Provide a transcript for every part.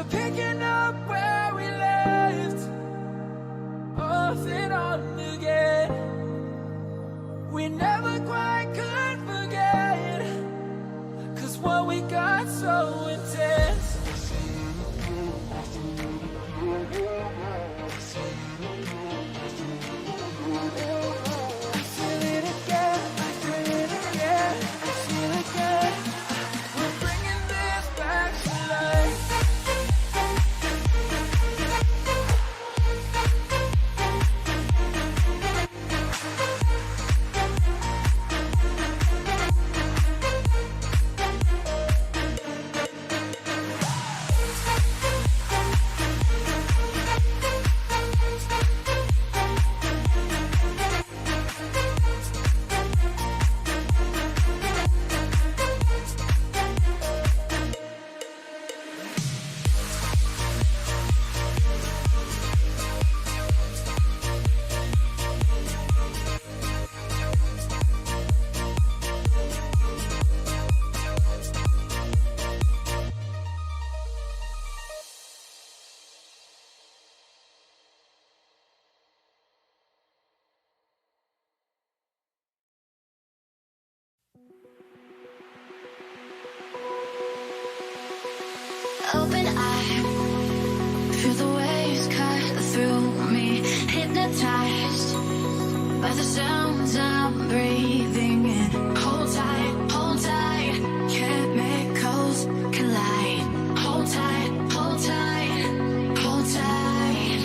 We're picking up where we left, off and on again. We never quite could forget, 'cause what we got so intense. Open eye, feel the waves cut through me, hypnotized by the sounds I'm breathing in. Hold tight, chemicals collide. Hold tight, hold tight, hold tight.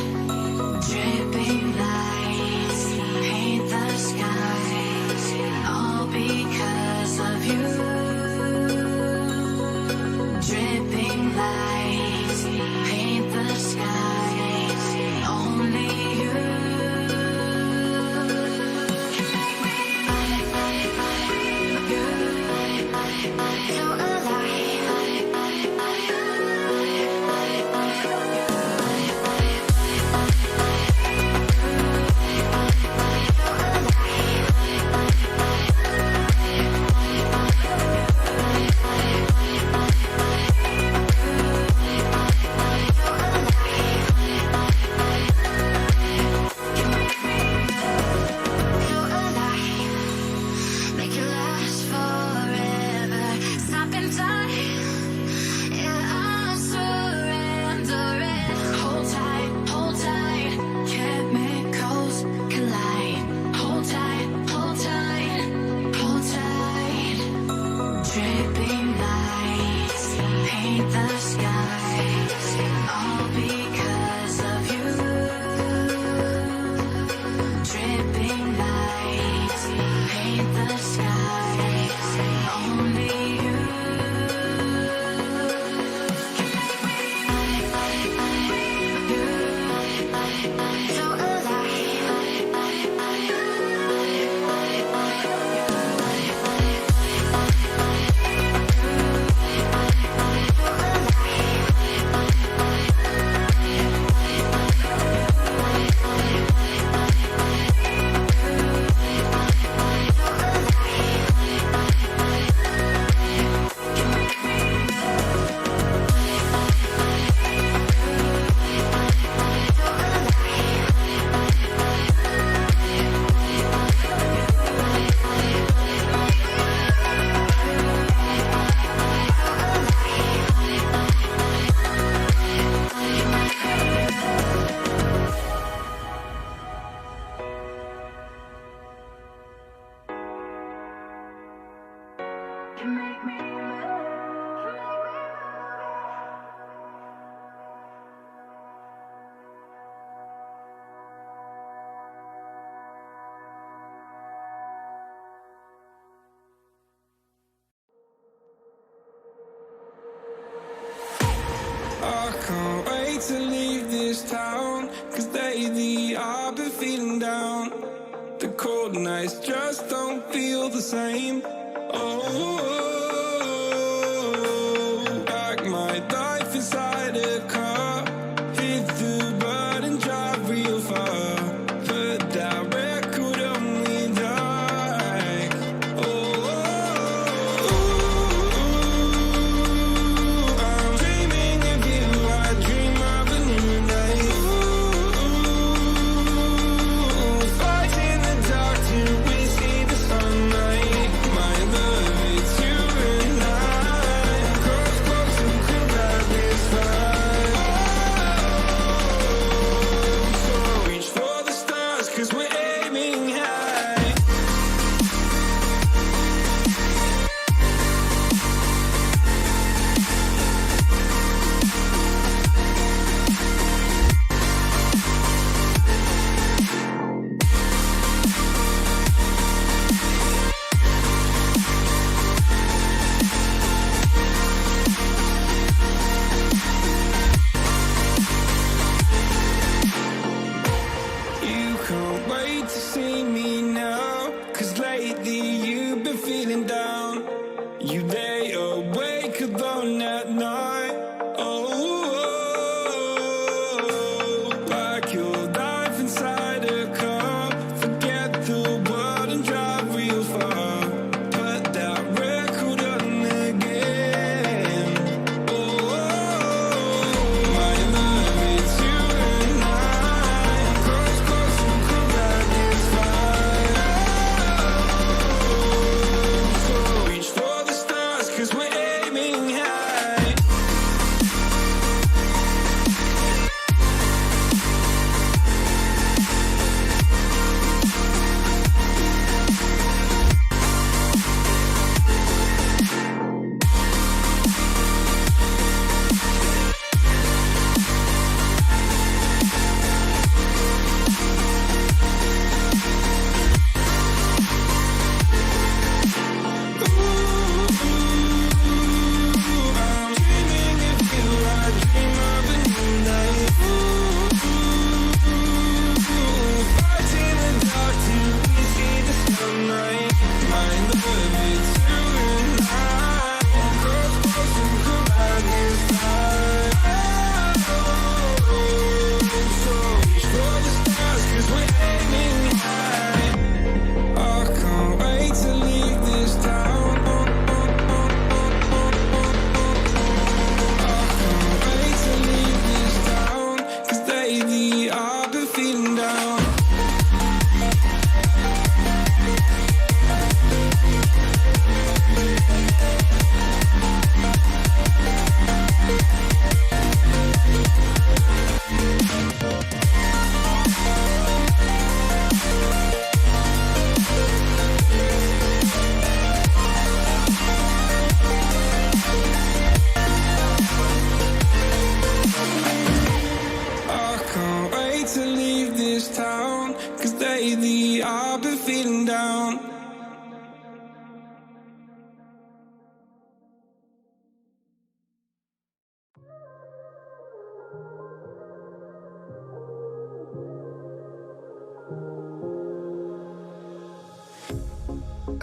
Dripping lights paint the skies, all because of you. Dripping lights paint the skies, only you. Feel alive. Make it last forever. Stop in time. Yeah, I'm surrendering. Hold tight, chemicals collide. Hold tight, hold tight, hold tight. Dripping lights paint the skies, all because of you. Dripping lights paint the skies, only you. So I can't wait to leave this town, 'cause lately I've been feeling down. The cold nights just don't feel the same. Oh, like my life inside a car, hit the button, drive real far. Put that record on me like, oh, I'm dreaming of you. I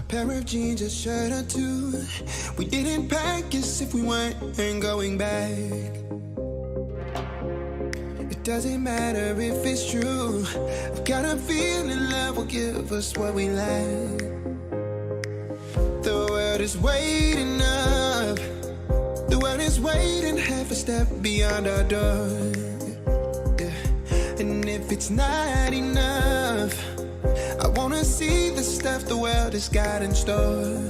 pair of jeans, a shirt or two. We didn't pack as if we weren't going back. It doesn't matter if it's true. I've got a feeling love will give us what we lack. The world is waiting up. The world is waiting half a step beyond our door. Yeah. And if it's not enough, I wanna see the stuff the world has got in store.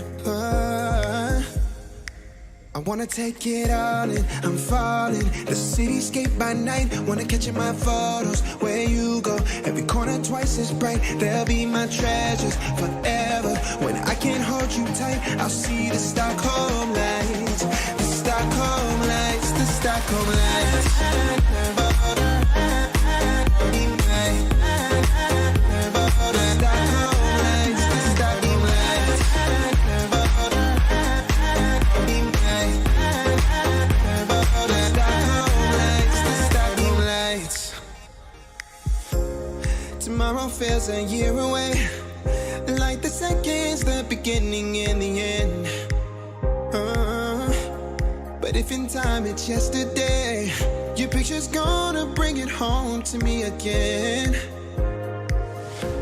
I wanna take it all in, I'm falling. The cityscape by night, wanna catch in my photos. Where you go, every corner twice as bright. They'll be my treasures forever. When I can't hold you tight, I'll see the Stockholm lights. The Stockholm lights, the Stockholm lights. Tomorrow feels a year away, like the seconds, the beginning and the end. But if in time it's yesterday, your picture's gonna bring it home to me again.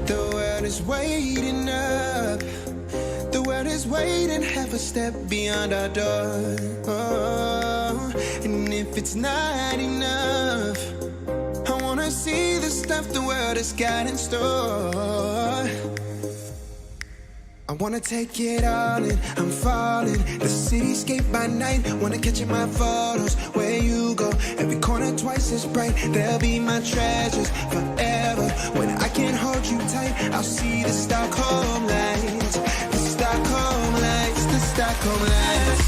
The world is waiting up. The world is waiting half a step beyond our door. And if it's not enough, I wanna see the stuff the world has got in store. I wanna take it all in, I'm falling. The cityscape by night, wanna catch in my photos. Where you go, every corner twice as bright. They'll be my treasures forever. When I can't hold you tight, I'll see the Stockholm lights. The Stockholm lights, the Stockholm lights.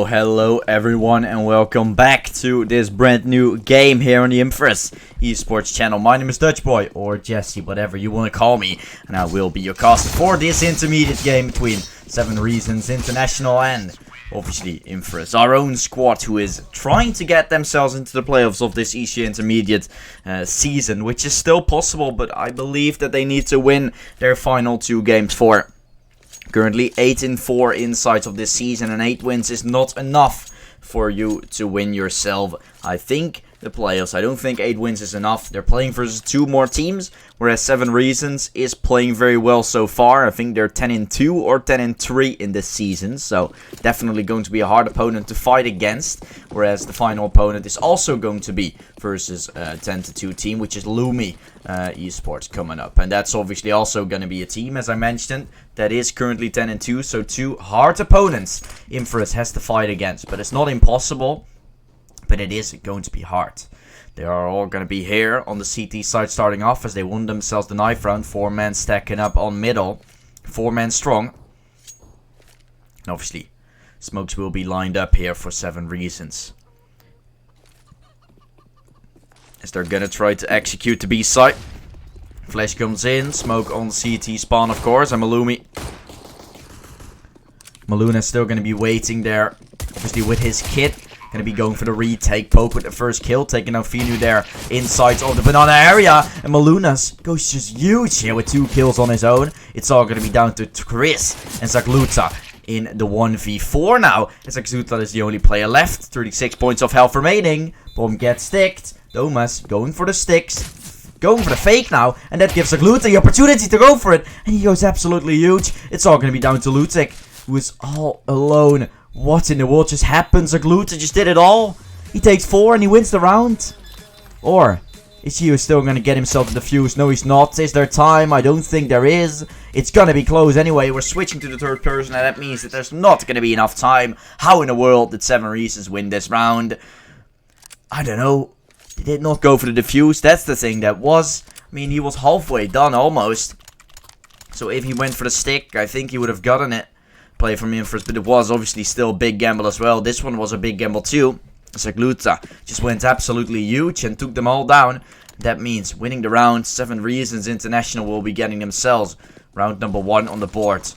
Hello everyone, and welcome back to this brand new game here on the Inferus eSports channel. My name is Dutchboy, or Jesse, whatever you want to call me, and I will be your caster for this intermediate game between 7Reasons International and obviously Inferus, our own squad, who is trying to get themselves into the playoffs of this ESEA Intermediate season, which is still possible, but I believe that they need to win their final 2 games for. Currently 8-4 insights of this season, and 8 wins is not enough for you to win yourself, I think, the playoffs. I don't think 8 wins is enough. They're playing versus 2 more teams, whereas 7Reasons is playing very well so far. I think they're 10-2 or 10-3 in this season, so definitely going to be a hard opponent to fight against, whereas the final opponent is also going to be versus a 10-2 team, which is Lumi eSports coming up. And that's obviously also going to be a team, as I mentioned, that is currently 10-2, so 2 hard opponents Inferus has to fight against. But it's not impossible, but it is going to be hard. They are all going to be here on the CT side starting off as they won themselves the knife round. 4 men stacking up on middle. 4 men strong. And obviously, smokes will be lined up here for 7Reasons, as they're going to try to execute the B side. Flash comes in. Smoke on CT spawn, of course. And Malumi. Maluna's still going to be waiting there, obviously with his kit. Going to be going for the retake. Poke with the first kill. Taking out Finu there inside of the banana area. And Malunas goes just huge here with 2 kills on his own. It's all going to be down to Chris and Zakluta in the 1v4 now. And Zakluta is the only player left. 36 points of health remaining. Bomb gets sticked. Domas going for the sticks. Going for the fake now. And that gives Zakluta the opportunity to go for it. And he goes absolutely huge. It's all going to be down to Lutek, who is all alone. What in the world just happened? Zakluta just did it all. He takes 4 and he wins the round. Or is he still going to get himself the defuse? No, he's not. Is there time? I don't think there is. It's going to be close anyway. We're switching to the third person, and that means that there's not going to be enough time. How in the world did 7Reasons win this round? I don't know. They did not go for the defuse. That's the thing that was. I mean, he was halfway done almost. So if he went for the stick, I think he would have gotten it. Play from Inferus, but it was obviously still a big gamble as well. This one was a big gamble too. Zakluta just went absolutely huge and took them all down. that means winning the round. 7Reasons International will be getting themselves round number 1 on the board,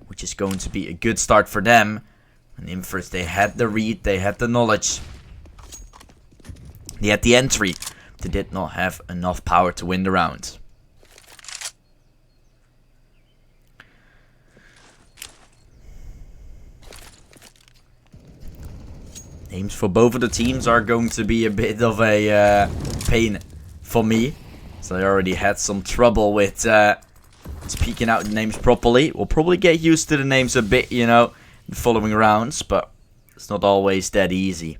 which is going to be a good start for them. And Inferus, they had the read, they had the knowledge, they had the entry. They did not have enough power to win the round. Names for both of the teams are going to be a bit of a pain for me. So I already had some trouble with speaking out the names properly. We'll probably get used to the names a bit, you know, in the following rounds. But it's not always that easy.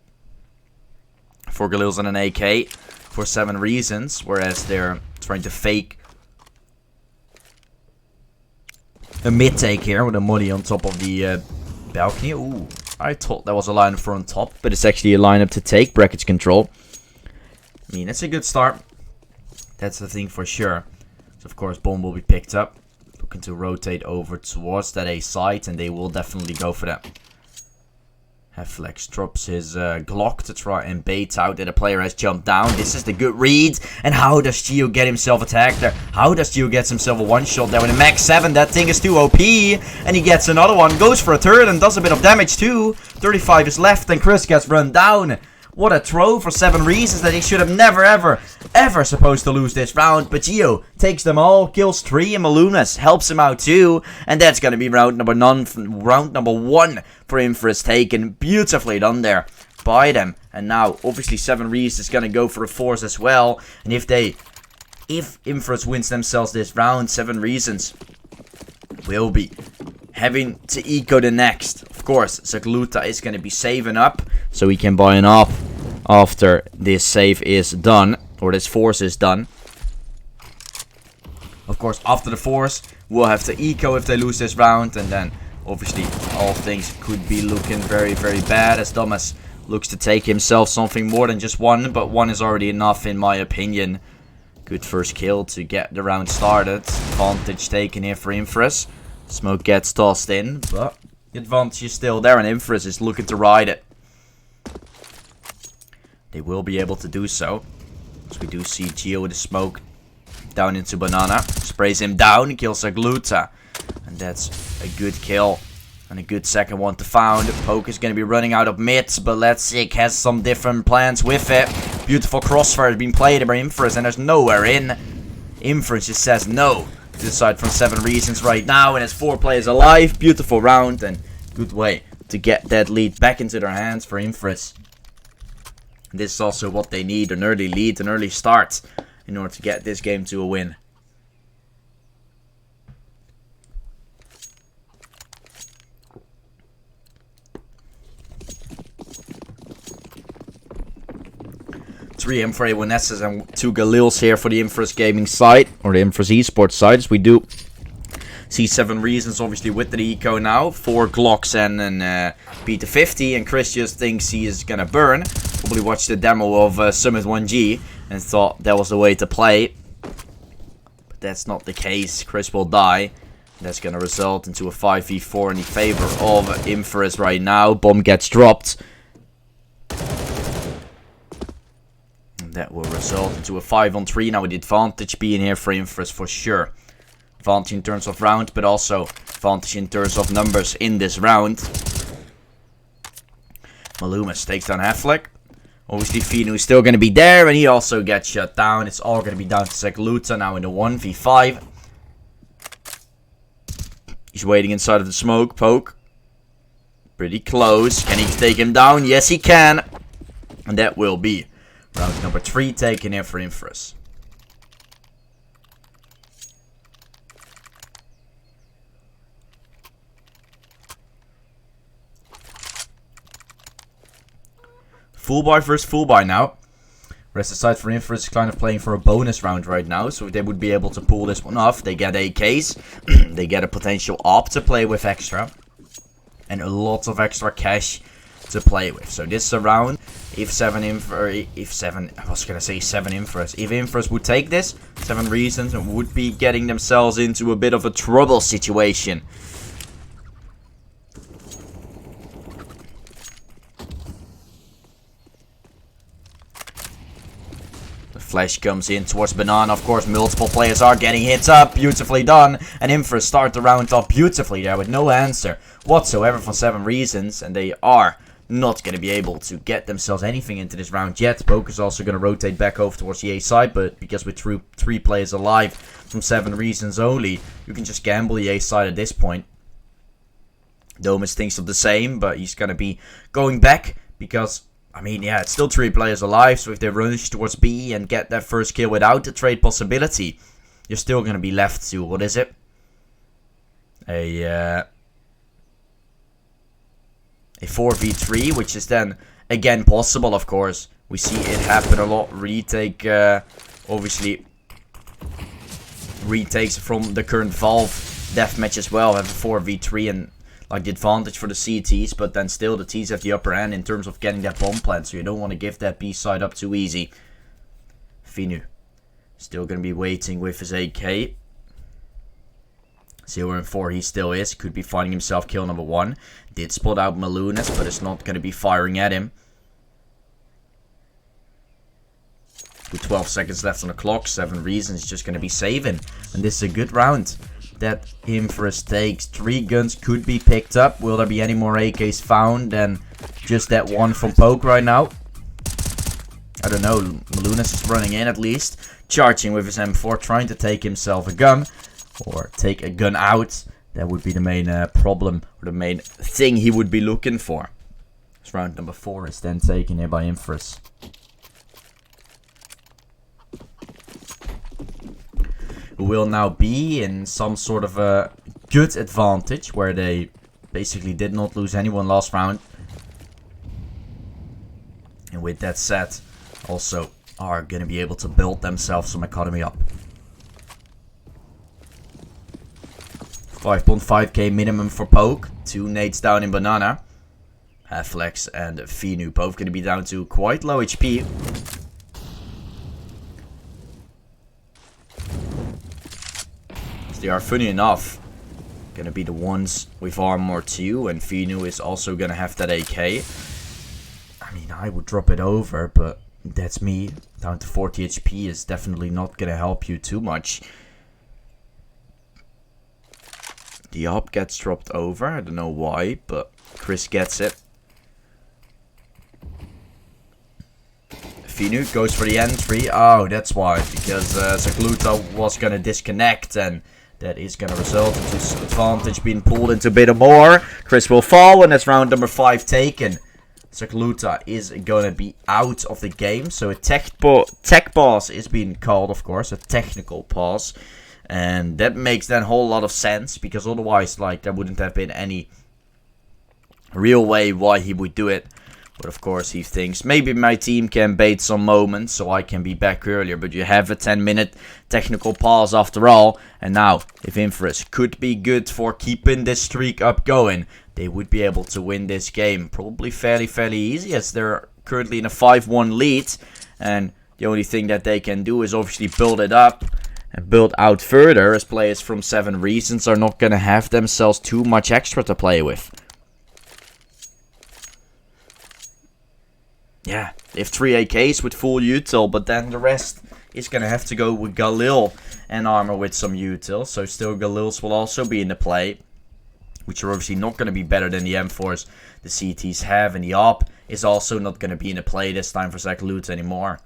4 Galils and an AK for 7Reasons. Whereas they're trying to fake a mid-take here with a molly on top of the balcony. Ooh. I thought that was a lineup for on top, but it's actually a lineup to take brackets control. I mean, it's a good start. That's the thing for sure. So, of course, bomb will be picked up. Looking to rotate over towards that A side, and they will definitely go for that. Hefflex drops his Glock to try and bait out that a player has jumped down. This is the good read. And how does Gio get himself attacked there? How does Gio get himself a one-shot there with a max 7? That thing is too OP. And he gets another one. Goes for a third and does a bit of damage too. 35 is left and Chris gets run down. What a throw for 7Reasons that he should have never, ever supposed to lose this round. But Gio takes them all, kills 3, and Malunas helps him out too. And that's going to be round number 1 for Inferus, taken beautifully done there by them. And now, obviously, 7Reasons is going to go for a force as well. And if Inferus wins themselves this round, 7Reasons will be having to eco the next. Of course, Zagluta is going to be saving up, so he can buy an op after this save is done, or this force is done. Of course, after the force, we'll have to eco if they lose this round, and then obviously all things could be looking very, very bad as Thomas looks to take himself something more than just 1, but 1 is already enough in my opinion. Good first kill to get the round started. Advantage taken here for Inferus. Smoke gets tossed in, but the advantage is still there and Inferus is looking to ride it. They will be able to do so. As we do see Gio with the smoke down into Banana. Sprays him down, kills Zagluta. And that's a good kill. And a good second one to found. Poke is going to be running out of mids, but Let's Sick has some different plans with it. Beautiful crossfire has been played by Inferus and there's nowhere in. Inferus just says no to the side from 7Reasons right now, and has 4 players alive. Beautiful round and good way to get that lead back into their hands for Inferus. This is also what they need, an early lead, an early start, in order to get this game to a win. Three M4A1Ss and 2 Galils here for the Inferus gaming side, or the Inferus eSports side, as we do see 7Reasons obviously with the eco now. 4 Glocks and an P250, and Chris just thinks he is gonna burn. Probably watched the demo of Summit 1G and thought that was the way to play. But that's not the case. Chris will die. That's gonna result into a 5v4 in the favor of Inferus right now. Bomb gets dropped. That will result into a 5-on-3. Now with the advantage being here for Inferus for sure. Advantage in terms of round, but also advantage in terms of numbers in this round. Malumas takes down Heffleck. Obviously Finu is still going to be there, and he also gets shut down. It's all going to be down to Zagluta now in the 1v5. He's waiting inside of the smoke. Poke. Pretty close. Can he take him down? Yes, he can. And that will be round number 3 taken here for Inferus. Full buy versus full buy now. Rest aside for Inferus is kind of playing for a bonus round right now. So if they would be able to pull this one off, they get AKs. They get a potential op to play with extra. And a lot of extra cash to play with. So this is a round. If 7Inferus would take this, 7Reasons would be getting themselves into a bit of a trouble situation. flash comes in towards Banana. Of course, multiple players are getting hit up. Beautifully done. And Inferus start the round off beautifully there with no answer whatsoever from 7Reasons. And they are not going to be able to get themselves anything into this round yet. Poke is also going to rotate back over towards the A side. But because with three players alive from 7Reasons only, you can just gamble the A side at this point. Domus thinks of the same, but he's going to be going back because... I mean, yeah, it's still 3 players alive, so if they rush towards B and get that first kill without the trade possibility, you're still going to be left to, what is it? A 4v3, which is then, again, possible, of course. We see it happen a lot. Retake, obviously, retakes from the current Valve deathmatch as well have a 4v3 and... like the advantage for the CTs, but then still the Ts have the upper hand in terms of getting that bomb plant, so you don't want to give that B side up too easy. Finu still going to be waiting with his AK. 0-4 he still is, could be finding himself kill number 1. Did spot out Malunas, but it's not going to be firing at him. With 12 seconds left on the clock, 7Reasons just going to be saving, and this is a good round that Inferus takes. 3 guns could be picked up. Will there be any more AKs found than just that one from Poke right now? I don't know. Malunas is running in at least. Charging with his M4, trying to take himself a gun. Or take a gun out. That would be the main problem, or the main thing he would be looking for. This round number 4 is then taken here by Inferus. Who will now be in some sort of a good advantage, where they basically did not lose anyone last round. And with that said, also are going to be able to build themselves some economy up. 5.5k minimum for Poke. 2 nades down in Banana. Halflex and Finu both going to be down to quite low HP. They are, funny enough, gonna be the ones with armor too, and Finu is also gonna have that AK. I mean, I would drop it over, but that's me. Down to 40 HP is definitely not gonna help you too much. The op gets dropped over, I don't know why, but Chris gets it. Finu goes for the entry. Oh, that's why, because Zagluta was gonna disconnect, and that is going to result in his advantage being pulled into a bit more. Chris will fall, and that's round number 5 taken. Zagluta is going to be out of the game. So a tech pause is being called, of course. A technical pause. And that makes then a whole lot of sense. Because otherwise, like, there wouldn't have been any real way why he would do it. But of course he thinks, maybe my team can bait some moments so I can be back earlier. But you have a 10-minute technical pause after all. And now, if Inferus could be good for keeping this streak up going, they would be able to win this game. Probably fairly easy, as they're currently in a 5-1 lead. And the only thing that they can do is obviously build it up and build out further, as players from 7Reasons are not going to have themselves too much extra to play with. Yeah, they have 3 AKs with full util, but then the rest is going to have to go with Galil and armor with some util. So still Galils will also be in the play, which are obviously not going to be better than the M4s the CTs have. And the op is also not going to be in the play this time for Zagluta anymore.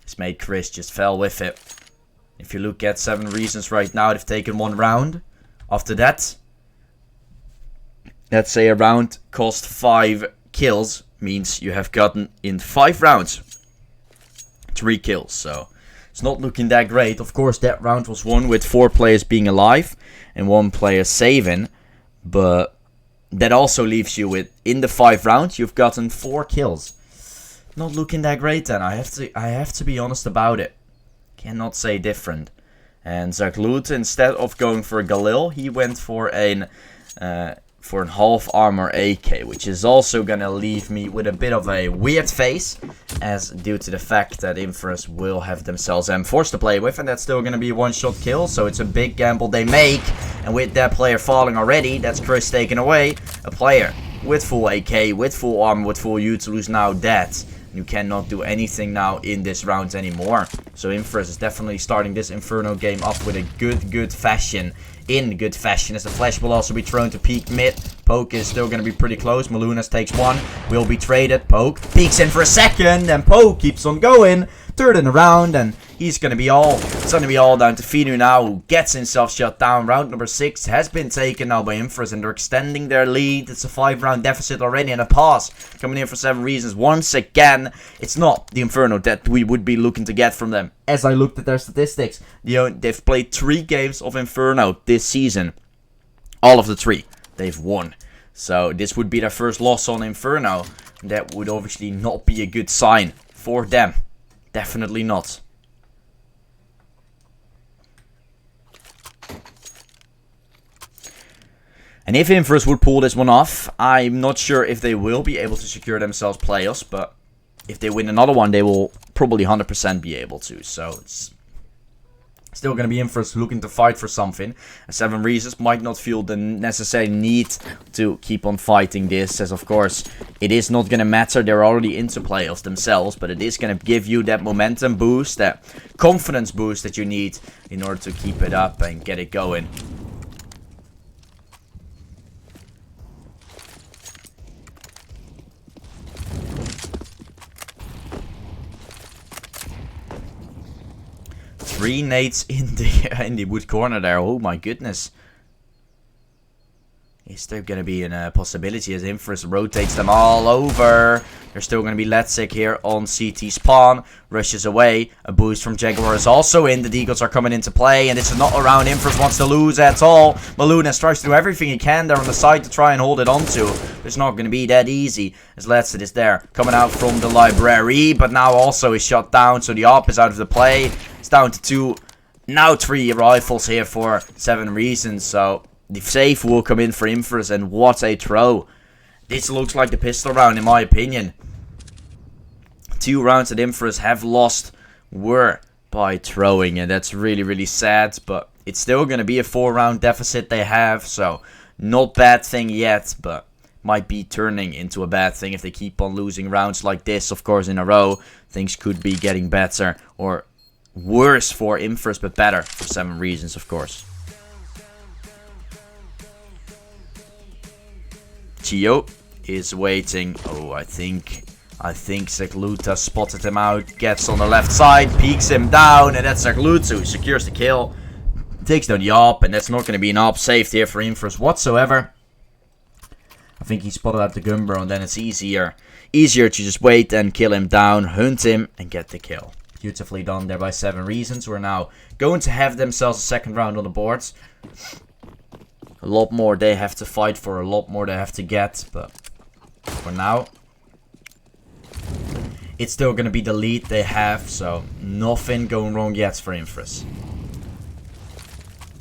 His mate Chris just fell with it. If you look at 7Reasons right now, they've taken 1 round. After that, let's say a round cost 5 kills. Means you have gotten in 5 rounds 3 kills, so it's not looking that great. Of course, that round was won with 4 players being alive and 1 player saving, but that also leaves you with, in the 5 rounds, you've gotten 4 kills. Not looking that great then. I have to be honest about it. Cannot say different. And Zagluta, instead of going for a Galil, he went for an half armor AK, which is also gonna leave me with a bit of a weird face, as due to the fact that Inferus will have themselves M4s to play with, and that's still gonna be a 1-shot kill, so it's a big gamble they make. And with that player falling already, that's Chris taken away. A player with full AK, with full armor, with full util, who's now dead. You cannot do anything now in this round anymore. So Inferus is definitely starting this Inferno game off with a good fashion. In good fashion, as the flash will also be thrown to peek mid. Poke is still going to be pretty close. Malunas takes one, will be traded. Poke peeks in for a second, and Poke keeps on going, turning around, and it's going to be all down to Finu now, who gets himself shut down. Round number 6 has been taken now by Inferus, and they're extending their lead. It's a 5-round deficit already, and a pause coming in for 7Reasons. Once again, it's not the Inferno that we would be looking to get from them. As I looked at their statistics, they've played 3 games of Inferno this season. All of the 3 they've won. So this would be their first loss on Inferno. That would obviously not be a good sign for them. Definitely not. And if Inferus would pull this one off, I'm not sure if they will be able to secure themselves playoffs, but if they win another one, they will probably 100% be able to. So it's still going to be Inferus looking to fight for something. 7Reasons might not feel the necessary need to keep on fighting this, as of course it is not going to matter. They're already into playoffs themselves, but it is going to give you that momentum boost, that confidence boost that you need in order to keep it up and get it going. Three nades in the wood corner there. Oh my goodness. Is there going to be a possibility as Inferus rotates them all over? There's still going to be Letsick here on CT spawn. Rushes away. A boost from Jaguar is also in. The Deagles are coming into play. And this is not around Inferus wants to lose at all. Malunas tries to do everything he can there on the side to try and hold it onto. It's not going to be that easy. As Letsick is there. Coming out from the library. But now also is shut down. So the AWP is out of the play. It's down to 2. Now 3 rifles here for 7Reasons. So the save will come in for Inferus, and what a throw. This looks like the pistol round in my opinion. 2 rounds that Inferus have lost were by throwing, and that's really sad. But it's still going to be a 4-round deficit they have, so not bad thing yet, but might be turning into a bad thing if they keep on losing rounds like this, of course, in a row. Things could be getting better, or worse for Inferus, but better for 7Reasons, of course. Chio is waiting. Oh, I think Zegluta spotted him out. Gets on the left side, peeks him down, and that's Zegluta who secures the kill. Takes down the AWP, and that's not going to be an AWP safe here for Inferus whatsoever. I think he spotted out the Gumbro, and then it's easier to just wait and kill him down, hunt him, and get the kill. Beautifully done there by 7Reasons. We're now going to have themselves a second round on the boards. A lot more they have to fight for, a lot more they have to get, but for now it's still going to be the lead they have, so nothing going wrong yet for Inferus.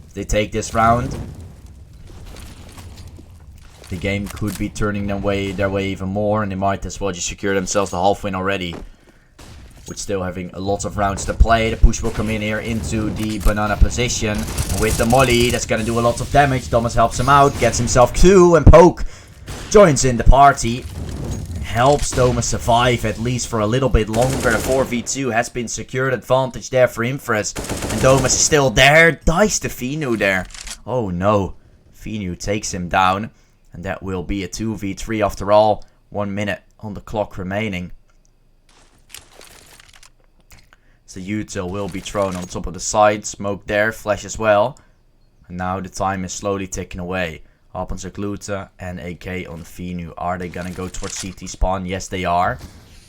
If they take this round, the game could be turning their way even more, and they might as well just secure themselves the half win already. With still having a lot of rounds to play. The push will come in here into the banana position. With the molly, that's going to do a lot of damage. Thomas helps him out, gets himself 2, and Poke joins in the party. Helps Thomas survive at least for a little bit longer. The 4v2 has been secured. Advantage there for Inferus. And Thomas is still there. Dies to Finu there. Oh no. Finu takes him down. And that will be a 2v3 after all. 1 minute on the clock remaining. So util will be thrown on top of the side. Smoke there. Flash as well. And now the time is slowly ticking away. Up on Zegluta and AK on Finu. Are they gonna go towards CT spawn? Yes, they are.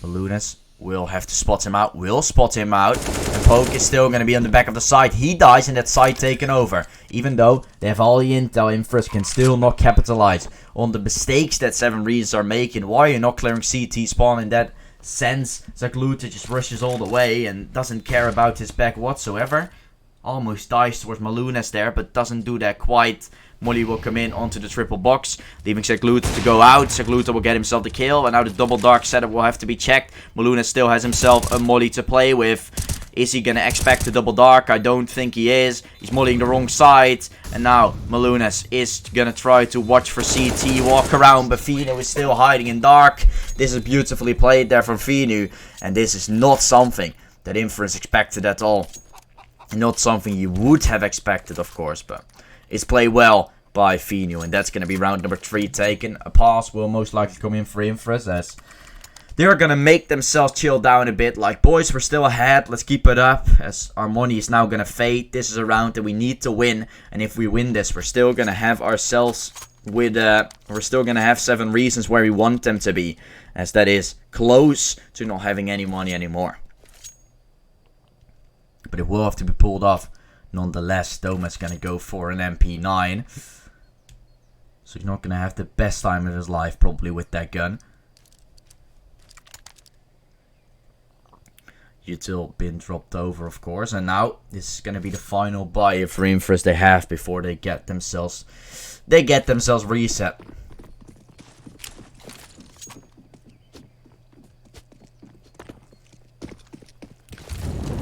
Malunas will have to spot him out. Will spot him out. And Poke is still gonna be on the back of the side. He dies and that side taken over. Even though they have all the intel, Inferus can still not capitalize on the mistakes that 7Reasons are making. Why are you not clearing CT spawn in that sense? Zegluta just rushes all the way and doesn't care about his back whatsoever. Almost dies towards Malunas there, but doesn't do that quite. Molly will come in onto the triple box, leaving Zegluta to go out. Zegluta will get himself the kill, and now the double dark setup will have to be checked. Malunas still has himself a Molly to play with. Is he gonna expect a double dark? I don't think he is. He's mulling the wrong side. And now Malunas is gonna try to watch for CT, walk around, but Finu is still hiding in dark. This is beautifully played there from Finu. And this is not something that Inferus expected at all. Not something you would have expected, of course, but it's played well by Finu. And that's gonna be round number 3 taken. A pass will most likely come in for Inferus as they're gonna make themselves chill down a bit. Like, boys, we're still ahead. Let's keep it up. As our money is now gonna fade. This is a round that we need to win. And if we win this, we're still gonna have ourselves with we're still gonna have 7 reasons where we want them to be. As that is close to not having any money anymore. But it will have to be pulled off. Nonetheless, Doma's gonna go for an MP9. So he's not gonna have the best time of his life probably with that gun. Util been dropped over, of course, and now this is gonna be the final buy for Inferus they have before they get themselves reset.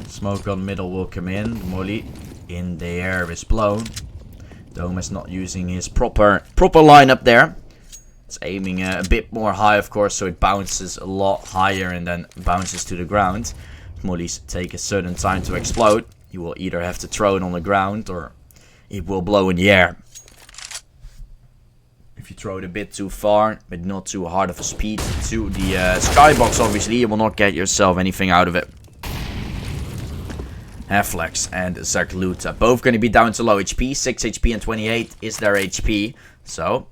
Smoke on middle will come in. Molly in the air is blown. Dome is not using his proper lineup there. It's aiming a bit more high, of course, so it bounces a lot higher and then bounces to the ground. Mollies take a certain time to explode. You will either have to throw it on the ground or it will blow in the air. If you throw it a bit too far, but not too hard of a speed to the skybox, obviously, you will not get yourself anything out of it. Haflex and Zakluta both going to be down to low HP. 6 HP and 28 is their HP. So,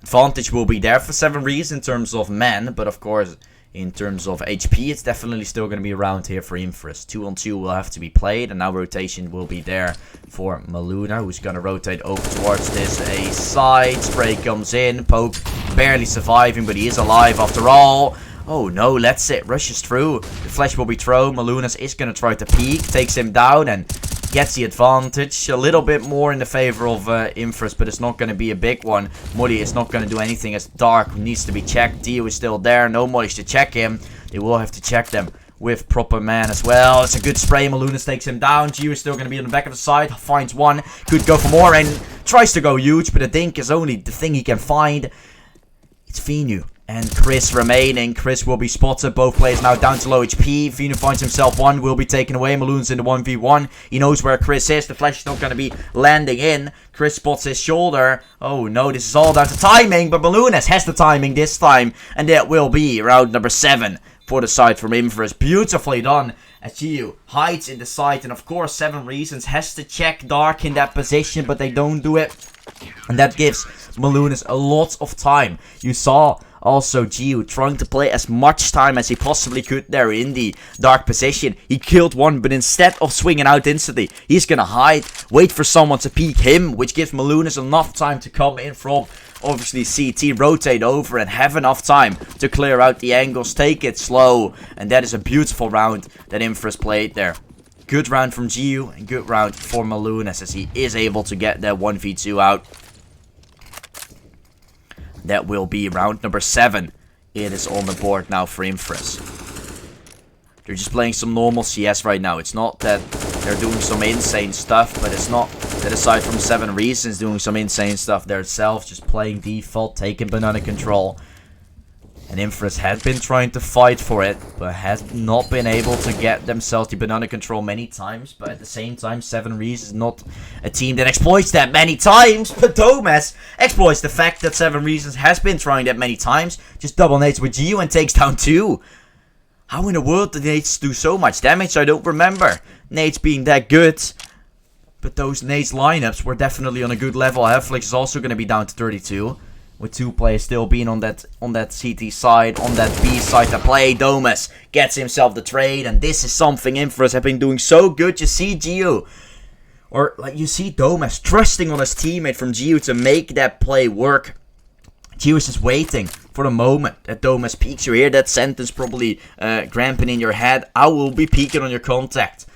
advantage will be there for 7Reasons in terms of men, but of course, in terms of HP, it's definitely still going to be around here for Inferus. 2-on-2 will have to be played, and now rotation will be there for Maluna, who's going to rotate over towards this A side. Spray comes in, Poke barely surviving, but he is alive after all. Oh no, let's it, rushes through. The flash will be thrown. Malunas is going to try to peek, takes him down, and gets the advantage. A little bit more in the favor of Inferus, but it's not going to be a big one. Molly is not going to do anything as Dark needs to be checked. Dio is still there. No Mollies to check him. They will have to check them with proper man as well. It's a good spray. Malunas takes him down. Gio is still going to be on the back of the side. Finds one. Could go for more and tries to go huge, but the dink is only the thing he can find. It's Finu and Chris remaining. Chris will be spotted. Both players now down to low HP. Finu finds himself one. Will be taken away. Malunas in the 1v1. He knows where Chris is. The flash is not going to be landing in. Chris spots his shoulder. Oh no, this is all down to timing. But Malunas has the timing this time. And that will be round number 7 for the side from Inferus. Beautifully done. As Gio hides in the side. And of course 7Reasons has to check Dark in that position. But they don't do it. And that gives Malunas a lot of time. You saw also Gio trying to play as much time as he possibly could there in the dark position. He killed one, but instead of swinging out instantly, he's gonna hide, wait for someone to peek him, which gives Malunas enough time to come in from obviously CT, rotate over and have enough time to clear out the angles, take it slow. And that is a beautiful round that Inferus played there. Good round from Gio and good round for Malunas as he is able to get that 1v2 out. That will be round number 7. It is on the board now for Inferus. They're just playing some normal CS right now. It's not that they're doing some insane stuff, but it's not that aside from 7Reasons doing some insane stuff themselves, just playing default, taking banana control. And Inferus had been trying to fight for it, but has not been able to get themselves the banana control many times. But at the same time, 7Reasons is not a team that exploits that many times. But Domas exploits the fact that 7Reasons has been trying that many times. Just double nades with Gio and takes down 2. How in the world did nades do so much damage? I don't remember nades being that good. But those nades lineups were definitely on a good level. Haflex is also going to be down to 32. With 2 players still being on that CT side, on that B side to play. Domas gets himself the trade, and this is something Inferus have been doing so good. You see Gio, or like you see Domas trusting on his teammate from Gio to make that play work. Gio is just waiting for the moment that Domas peeks. You hear that sentence probably gramping in your head. I will be peeking on your contact.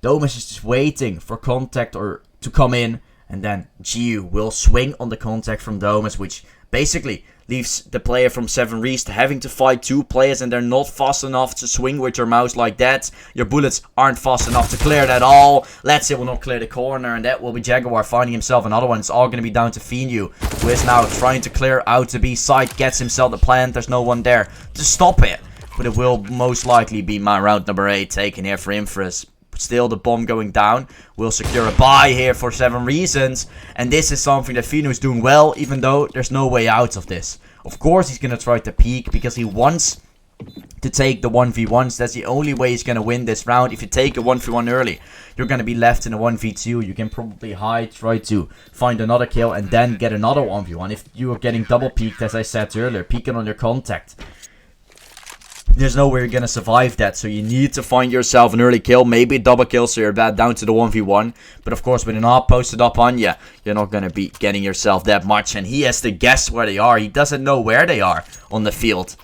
Domas is just waiting for contact or to come in. And then GU will swing on the contact from Domus, which basically leaves the player from 7Reasons having to fight 2 players, and they're not fast enough to swing with your mouse like that. Your bullets aren't fast enough to clear that all. Let's say will not clear the corner, and that will be Jaguar finding himself another one. It's all going to be down to Finu, who is now trying to clear out the B side, gets himself the plant. There's no one there to stop it, but it will most likely be my round number 8 taken here for Inferus. Still, the bomb going down will secure a buy here for 7Reasons. And this is something that Finu is doing well, even though there's no way out of this. Of course, he's going to try to peek because he wants to take the 1v1s. That's the only way he's going to win this round. If you take a 1v1 early, you're going to be left in a 1v2. You can probably hide, try to find another kill, and then get another 1v1. If you are getting double peeked, as I said earlier, peeking on your contact, there's no way you're going to survive that, so you need to find yourself an early kill, maybe a double kill, so you're bad down to the 1v1. But of course, with an AWP posted up on you, you're not going to be getting yourself that much, and he has to guess where they are. He doesn't know where they are on the field.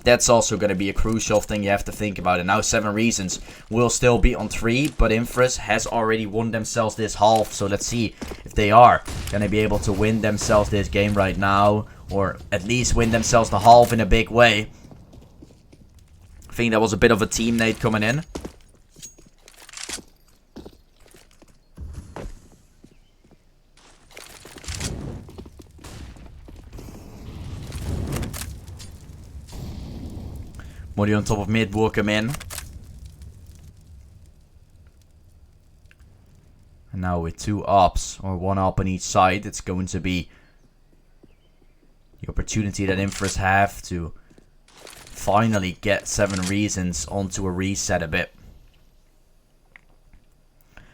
That's also going to be a crucial thing you have to think about. And now 7Reasons will still be on 3, but Inferus has already won themselves this half, so let's see if they are going to be able to win themselves this game right now, or at least win themselves the half in a big way. I think that was a bit of a team nade coming in. Modi on top of mid will come in. And now with 2 ops, or 1 op on each side, it's going to be the opportunity that Inferus have to finally get 7Reasons onto a reset a bit.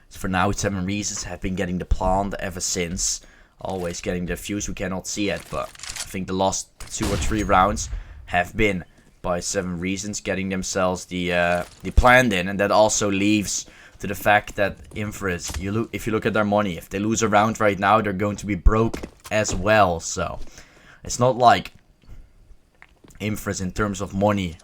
So for now, 7Reasons have been getting the plant ever since. Always getting the fuse, we cannot see it, but I think the last 2 or 3 rounds have been by 7Reasons getting themselves the plant in. And that also leaves to the fact that Inferus, if you look at their money, if they lose a round right now, they're going to be broke as well. So it's not like Inferus in terms of money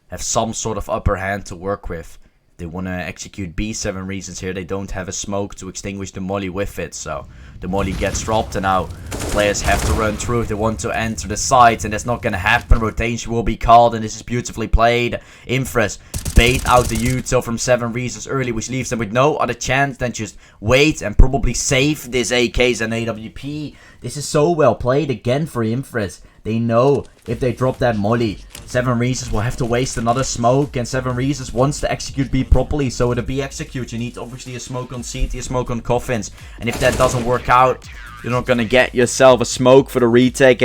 have some sort of upper hand to work with. They want to execute B 7Reasons here. They don't have a smoke to extinguish the molly with it. So the molly gets dropped and now players have to run through if they want to enter the sites. And that's not going to happen. Rotation will be called and this is beautifully played. Inferus bait out the util from 7Reasons early, which leaves them with no other chance than just wait and probably save this AKs and AWP. This is so well played again for Inferus. They know if they drop that molly, 7Reasons will have to waste another smoke, and 7Reasons wants to execute B properly. So with a B execute, you need obviously a smoke on CT, a smoke on coffins, and if that doesn't work out, you're not gonna get yourself a smoke for the retake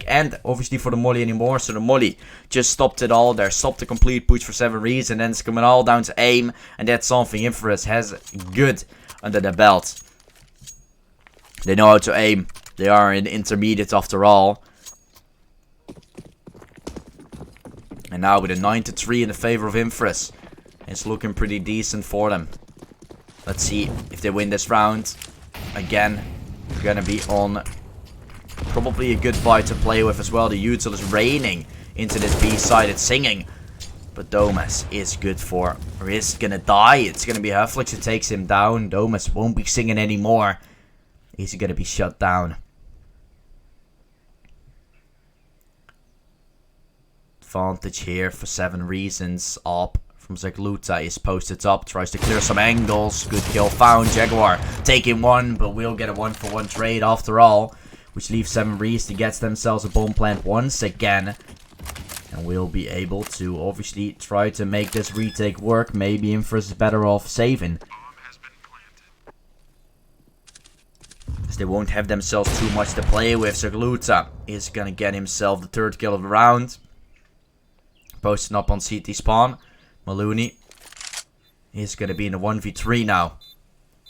and obviously for the molly anymore. So the molly just stopped it all there, stopped the complete push for 7Reasons, and then it's coming all down to aim, and that's something Inferus has good under their belt. They know how to aim. They are in intermediate after all. And now with a 9-3 in the favor of Inferus, it's looking pretty decent for them. Let's see if they win this round. Again, gonna be on probably a good buy to play with as well. The util is raining into this B side. It's singing. But Domus is good for, or is gonna die. It's gonna be Hufflix who takes him down. Domus won't be singing anymore. He's gonna be shut down. Advantage here for 7Reasons. Op from Zagluta is posted up, tries to clear some angles. Good kill found. Jaguar taking one, but we'll get a 1-for-1 trade after all, which leaves 7Reasons to get themselves a bomb plant once again. And we'll be able to obviously try to make this retake work. Maybe Inferus is better off saving, as they won't have themselves too much to play with. Zagluta is gonna get himself the 3rd kill of the round. Posting up on CT spawn. Maloney is going to be in a 1v3 now.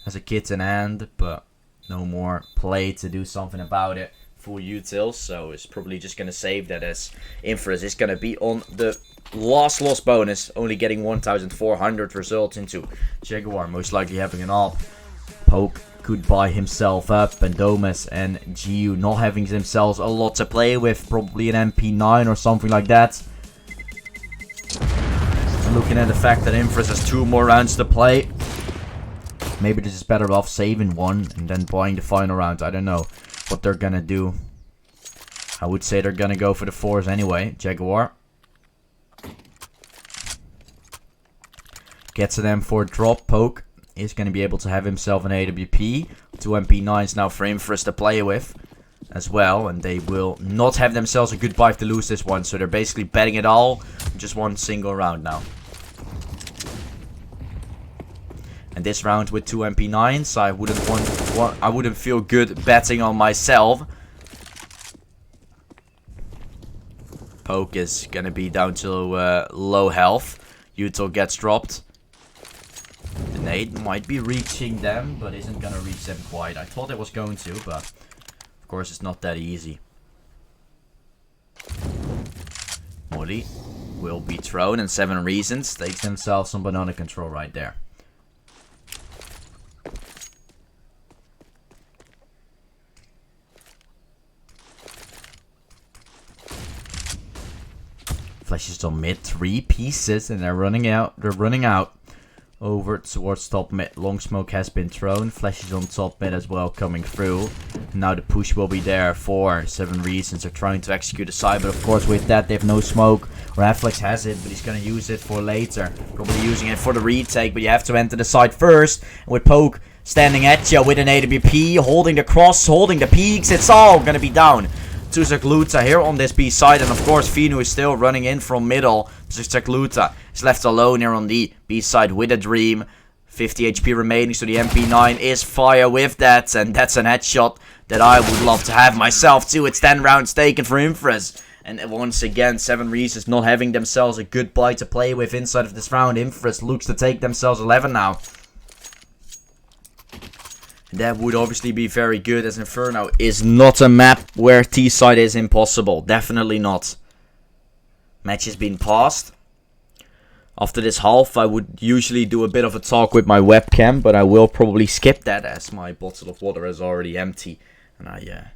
Has a kit in hand, but no more play to do something about it. Full util, so it's probably just going to save that, as Inferus is going to be on the last loss bonus. Only getting 1,400 results into Jaguar, most likely having an op. Poke could buy himself up, and Domus and GU not having themselves a lot to play with. Probably an MP9 or something like that. Looking at the fact that Inferus has 2 more rounds to play, Maybe this is better off saving one and then buying the final round. I don't know what they're gonna do. I would say they're gonna go for the 4s anyway. Jaguar gets an M4 drop. Poke is gonna be able to have himself an AWP. 2 MP9s now for Inferus to play with as well, and they will not have themselves a good buy to lose this one. So they're basically betting it all on just one single round now. And this round with 2 MP9s, I wouldn't feel good betting on myself. Poke is gonna be down to low health. Util gets dropped. The nade might be reaching them, but isn't gonna reach them quite. I thought it was going to, but of course it's not that easy. Molly will be thrown, and 7Reasons takes themselves some banana control right there. Flashes on mid, 3 pieces, and they're running out. They're running out over towards top mid. Long smoke has been thrown. Flashes on top mid as well coming through. Now the push will be there for 7Reasons. They're trying to execute a side, but of course with that they have no smoke. Reflex has it, but he's gonna use it for later. Probably using it for the retake, but you have to enter the side first. And with Poke standing at you with an AWP, holding the cross, holding the peaks, it's all gonna be down to Zakluta here on this B side, and of course Finu is still running in from middle. Zakluta is left alone here on the B side with a dream. 50 HP remaining, so the MP9 is fire with that, and that's an headshot that I would love to have myself too. It's 10 rounds taken for Inferus, and once again 7Reasons not having themselves a good buy to play with inside of this round. Inferus looks to take themselves 11 now. That would obviously be very good, as Inferno is not a map where T-side is impossible. Definitely not. Match has been paused. After this half, I would usually do a bit of a talk with my webcam, but I will probably skip that as my bottle of water is already empty. And I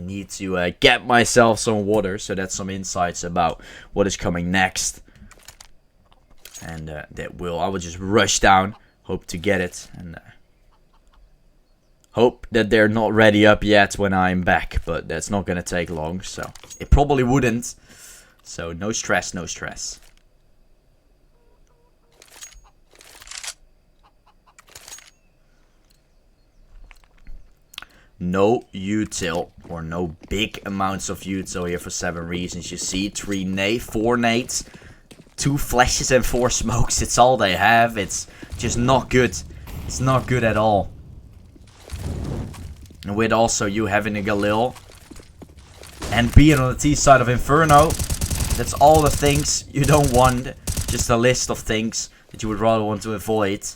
need to get myself some water, so that's some insights about what is coming next. And I will just rush down, hope to get it, and hope that they're not ready up yet when I'm back, but that's not gonna take long, so it probably wouldn't. So no stress, no stress. No util, or no big amounts of util here for 7Reasons. You see, 4 nades. 2 flashes and 4 smokes. It's all they have. It's just not good. It's not good at all. And with also you having a Galil and being on the T side of Inferno, that's all the things you don't want. Just a list of things that you would rather want to avoid.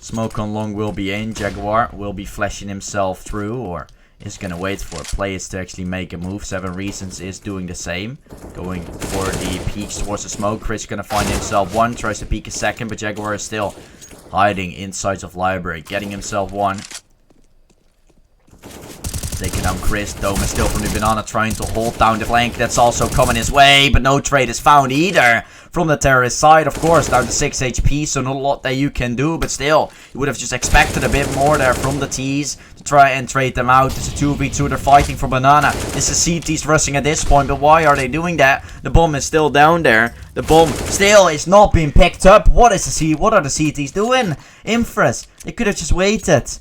Smoke on long will be in. Jaguar will be flashing himself through, or is gonna wait for players to actually make a move. 7Reasons is doing the same, going for the peeks towards the smoke. Chris gonna find himself one, tries to peek a second, but Jaguar is still hiding inside of library, getting himself one. Taking down Chris. Dome is still from the banana, trying to hold down the flank. That's also coming his way, but no trade is found either from the terrorist side. Of course, down to 6 HP, so not a lot that you can do, but still, you would have just expected a bit more there from the T's to try and trade them out. It's a 2v2, they're fighting for banana. This is CT's rushing at this point, but why are they doing that? The bomb is still down there. The bomb still is not being picked up. What are the CTs doing? Inferus, they could have just waited.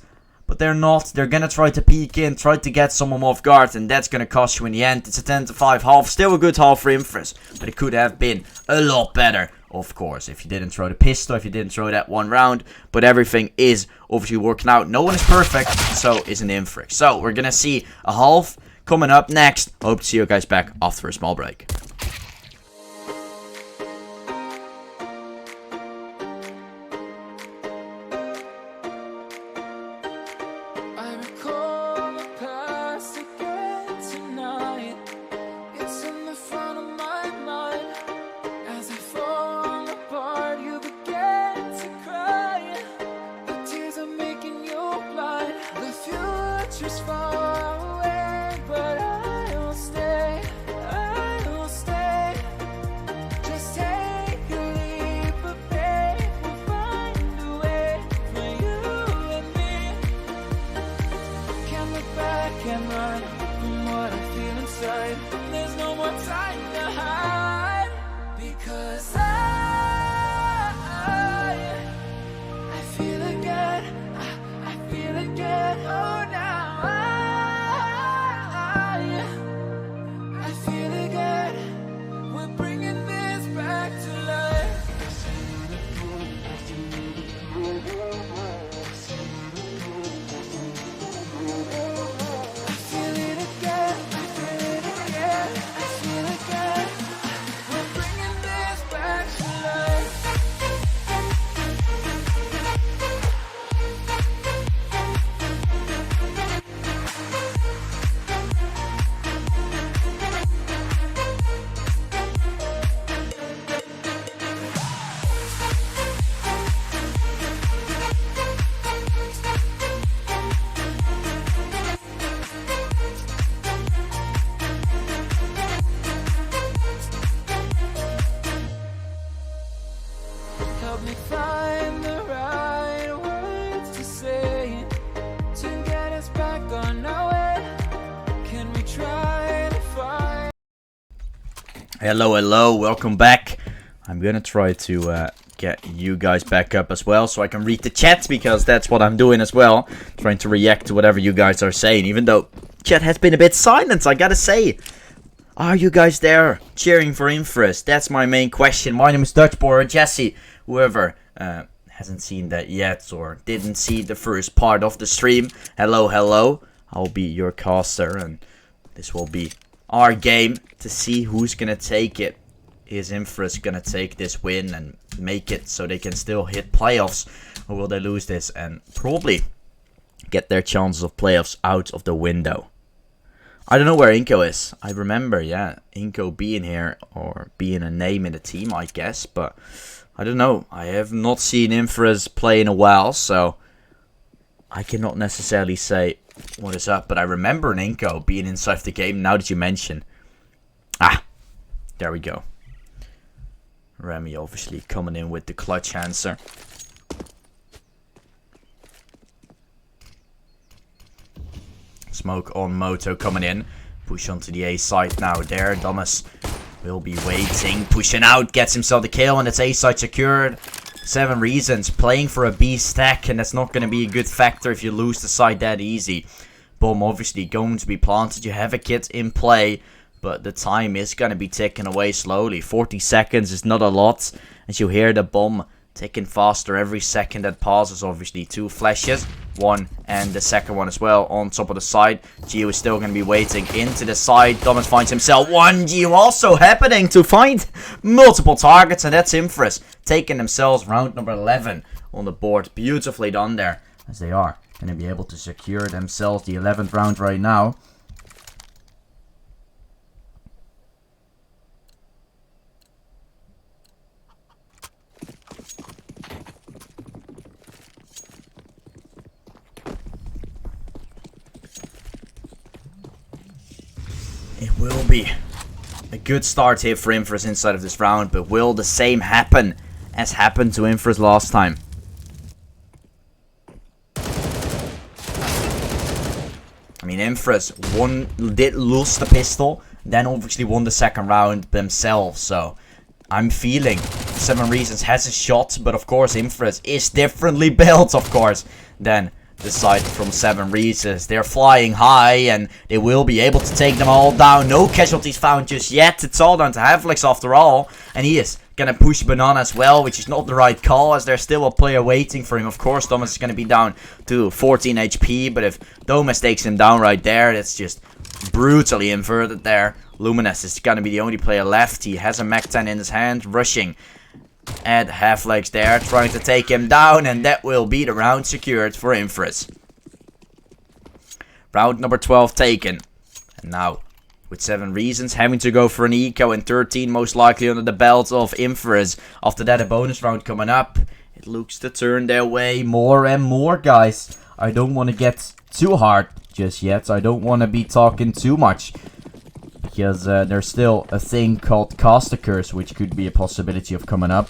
But they're not. They're gonna try to peek in, try to get someone off guard, and that's gonna cost you in the end. It's a 10-5 half. Still a good half for Inferus, but it could have been a lot better, of course, if you didn't throw the pistol, if you didn't throw that one round. But everything is obviously working out. No one is perfect, so isn't Inferus. So we're gonna see a half coming up next. Hope to see you guys back after a small break. Far away, but I will stay. Help me find the right words to say to get us back on our way. Can we try to find? Hello, welcome back. I'm gonna try to get you guys back up as well so I can read the chat, because that's what I'm doing as well. Trying to react to whatever you guys are saying, even though chat has been a bit silent, I gotta say. Are you guys there cheering for Inferus? That's my main question. My name is Dutchboy or Jesse. Whoever hasn't seen that yet or didn't see the first part of the stream. Hello. I'll be your caster, and this will be our game to see who's gonna take it. Is Inferus gonna take this win and make it so they can still hit playoffs, or will they lose this and probably get their chances of playoffs out of the window? I don't know where Inko is. I remember, yeah, Inko being here or being a name in the team, I guess, but I don't know. I have not seen Inferus play in a while, so I cannot necessarily say what is up, but I remember an Inko being inside the game now that you mention. Ah, there we go. Remy obviously coming in with the clutch answer. Smoke on Moto coming in. Push onto the A side now there. Thomas will be waiting. Pushing out. Gets himself the kill, and it's A side secured. 7Reasons playing for a B stack, and that's not going to be a good factor if you lose the side that easy. Bomb obviously going to be planted. You have a kit in play, but the time is going to be ticking away slowly. 40 seconds is not a lot. As you hear the bomb ticking faster every second that passes. Obviously 2 flashes. One and the second one as well on top of the side. Gio is still going to be waiting into the side. Thomas finds himself one. Gio also happening to find multiple targets. And that's Inferus taking themselves round number 11 on the board. Beautifully done there, as they are going to be able to secure themselves the 11th round right now. It will be a good start here for Inferus inside of this round, but will the same happen as happened to Inferus last time? I mean, Inferus did lose the pistol, then obviously won the second round themselves, so I'm feeling 7Reasons has a shot, but of course Inferus is differently built, of course, than the side from 7Reasons. They're flying high, and they will be able to take them all down. No casualties found just yet. It's all down to Havlex after all, and he is gonna push Banana as well, which is not the right call, as there's still a player waiting for him. Of course, Thomas is gonna be down to 14 HP, but if Thomas takes him down right there, that's just brutally inverted there. Luminous is gonna be the only player left. He has a Mac 10 in his hand, rushing at Half-Legs there, trying to take him down, and that will be the round secured for Inferus. Round number 12 taken. And now, with 7Reasons having to go for an eco and 13 most likely under the belt of Inferus. After that, a bonus round coming up. It looks to turn their way more and more, guys. I don't want to get too hard just yet. I don't want to be talking too much, because there's still a thing called caster curse, which could be a possibility of coming up.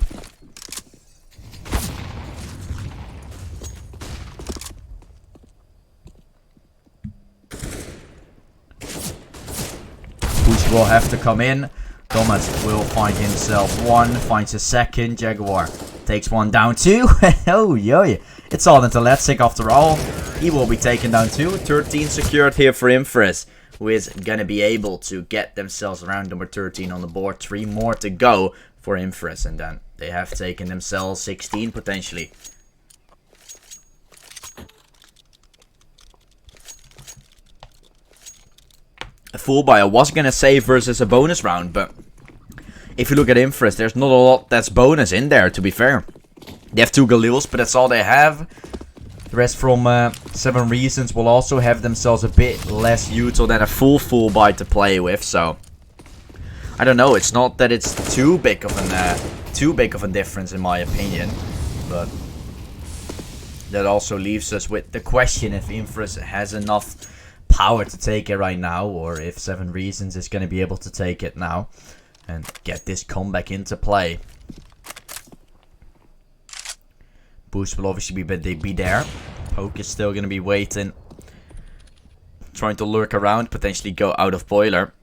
Push will have to come in. Thomas will find himself one, finds a second. Jaguar takes one down too. Oh, yo. It's all into Letsick after all. He will be taken down too. 13 secured here for Inferus, who is going to be able to get themselves around number 13 on the board. 3 more to go for Inferus, and then they have taken themselves 16 potentially. A full buy I was going to say versus a bonus round, but if you look at Inferus, there's not a lot that's bonus in there, to be fair. They have 2 Galils, but that's all they have. The rest from 7Reasons will also have themselves a bit less util than a full buy to play with, so I don't know. It's not that it's too big of a difference in my opinion, but that also leaves us with the question if Inferus has enough power to take it right now, or if 7Reasons is going to be able to take it now and get this comeback into play. boost will obviously be there. Poke is still going to be waiting. Trying to lurk around, potentially go out of boiler.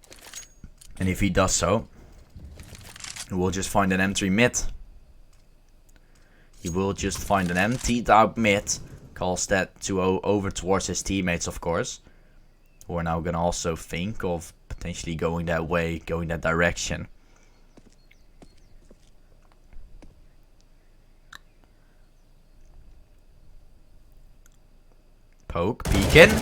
And if he does so, we'll just find an empty mid. He will just find an emptied out mid. Calls that to over towards his teammates, of course. Who are now going to also think of potentially going that way, going that direction. Poke, peeking.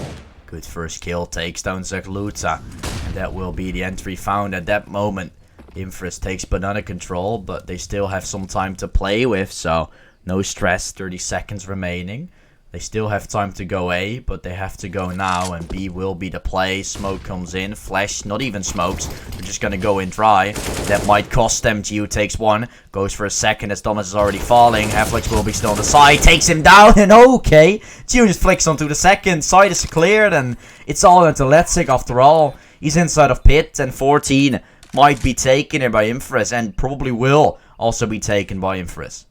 Good first kill, takes down Zakluta. And that will be the entry found at that moment. Inferus takes banana control, but they still have some time to play with, so no stress, 30 seconds remaining. They still have time to go A, but they have to go now, and B will be the play. Smoke comes in, flash, not even smokes. They're just gonna go in dry. That might cost them. Geo takes one, goes for a second as Thomas is already falling. Halflex will be still on the side, takes him down, and okay. Geo just flicks onto the second, side is cleared, and it's all into Letzig after all. He's inside of pit, and 14 might be taken here by Inferus, and probably will also be taken by Inferus.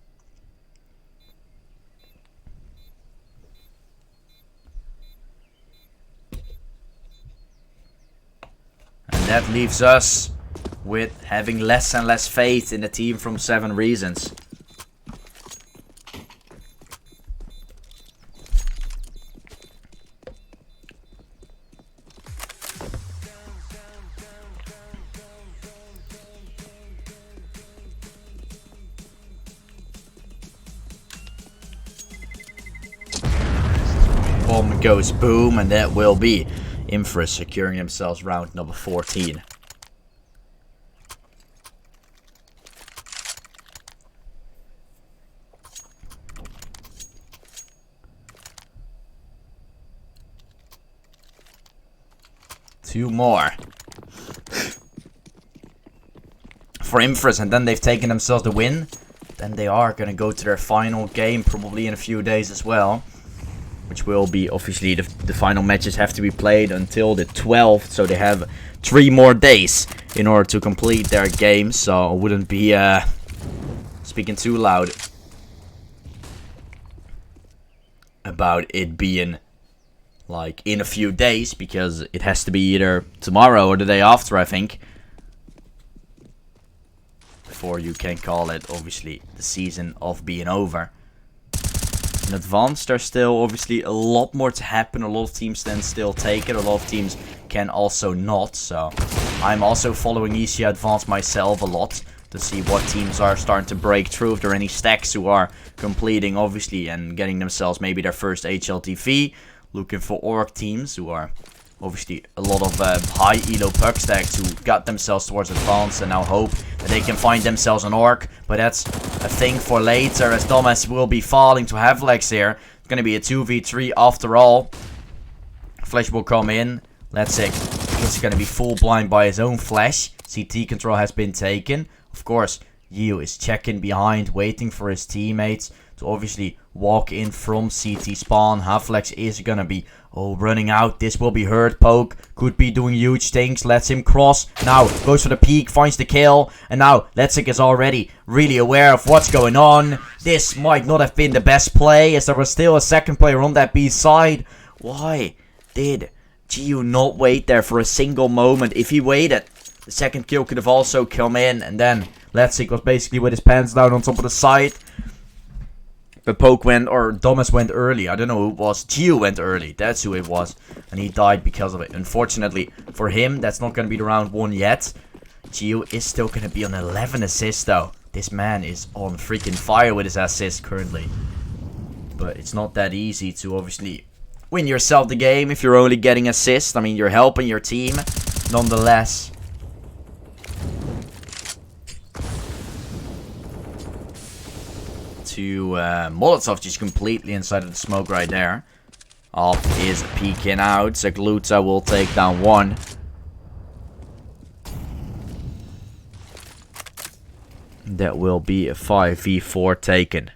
And that leaves us with having less and less faith in the team from 7Reasons. Bomb goes boom, and that will be Inferus securing themselves round number 14. Two more for Inferus, and then they've taken themselves the win. Then they are going to go to their final game, probably in a few days as well. Which will be, obviously, the final matches have to be played until the 12th. So they have 3 more days in order to complete their game. So I wouldn't be speaking too loud about it being like in a few days. Because it has to be either tomorrow or the day after, I think. Before you can call it, obviously, the season of being over. In advanced, there's still obviously a lot more to happen. A lot of teams then still take it. A lot of teams can also not. So I'm also following ESEA Advanced myself a lot to see what teams are starting to break through. If there are any stacks who are completing, obviously, and getting themselves maybe their first HLTV. Looking for org teams who are obviously a lot of high elo puck stacks who got themselves towards advanced and now hope that they can find themselves an orc. But that's a thing for later, as Thomas will be falling to Havlex here. It's going to be a 2v3 after all. Flash will come in. Let's see. He's going to be full blind by his own flash. CT control has been taken. Of course, Yu is checking behind, waiting for his teammates to obviously walk in from CT spawn. Havlex is going to be running out. This will be hurt. Poke could be doing huge things. Lets him cross. Now goes for the peek. Finds the kill. And now Letzig is already really aware of what's going on. This might not have been the best play, as there was still a second player on that B side. Why did Gio not wait there for a single moment? If he waited, the second kill could have also come in. And then Letzig was basically with his pants down on top of the side. But Poke went, or Thomas went early. I don't know who it was. Gio went early. That's who it was. And he died because of it. Unfortunately for him, that's not going to be the round 1 yet. Gio is still going to be on 11 assists though. This man is on freaking fire with his assists currently. But it's not that easy to obviously win yourself the game if you're only getting assists. I mean, you're helping your team nonetheless. To Molotov just completely inside of the smoke right there. Off is peeking out. Zakluta will take down one. That will be a 5v4 taken.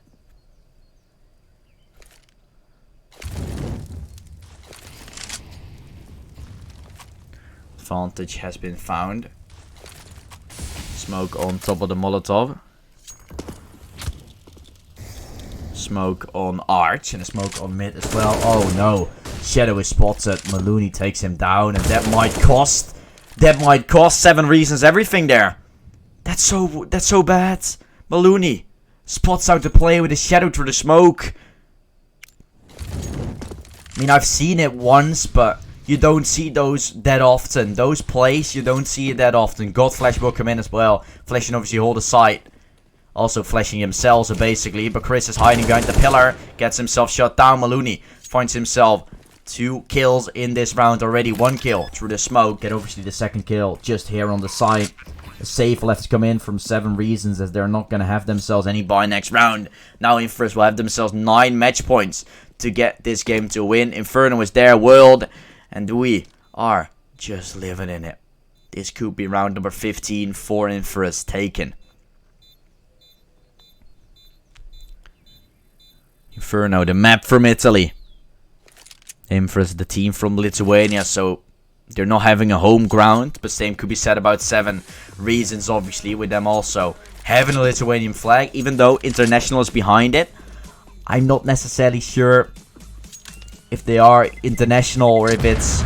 Advantage has been found. Smoke on top of the Molotov. Smoke on Arch and a smoke on mid as well. Oh no. Shadow is spotted. Maloney takes him down, and that might cost 7Reasons everything there. That's so bad. Maloney spots out the play with a shadow through the smoke. I mean, I've seen it once, but you don't see those that often. Those plays, you don't see it that often. God Flash will come in as well. Flashing obviously hold the site. Also flashing himself, so basically. But Chris is hiding behind the pillar. Gets himself shut down. Maloney finds himself 2 kills in this round already. 1 kill through the smoke. And obviously the second kill just here on the side. A safe left to come in from 7Reasons, as they're not going to have themselves any buy next round. Now Inferus will have themselves 9 match points to get this game to win. Inferno is their world, and we are just living in it. This could be round number 15 for Inferus taken. Inferno, the map from Italy. Inferus, the team from Lithuania, so they're not having a home ground, but same could be said about 7Reasons, obviously, with them also having a Lithuanian flag, even though international is behind it. I'm not necessarily sure if they are international or if it's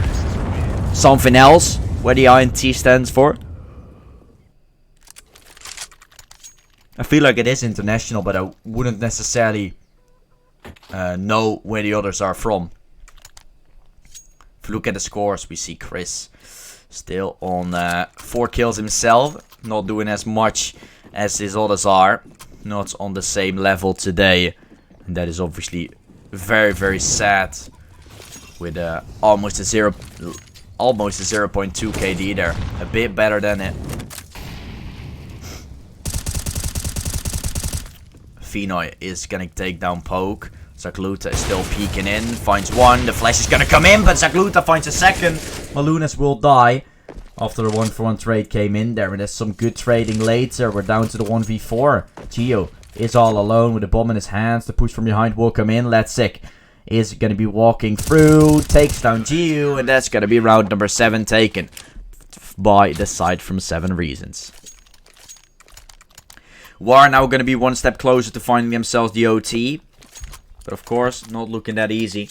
something else, where the INT stands for. I feel like it is international, but I wouldn't necessarily know where the others are from. If you look at the scores, we see Chris still on 4 kills himself. Not doing as much as his others are. Not on the same level today. And that is obviously very, very sad. With almost a 0.2 KD there. A bit better than it. Fenoy is gonna take down Poke. Zakluta is still peeking in, finds 1, the flash is gonna come in, but Zakluta finds a second. Malunas will die after the 1-for-1 trade came in there, and there's some good trading later. We're down to the 1v4. Gio is all alone with a bomb in his hands. The push from behind will come in. Letsick is gonna be walking through, takes down Gio, and that's gonna be round number 7 taken by the side from 7Reasons. War now gonna be one step closer to finding themselves the OT. But of course, not looking that easy.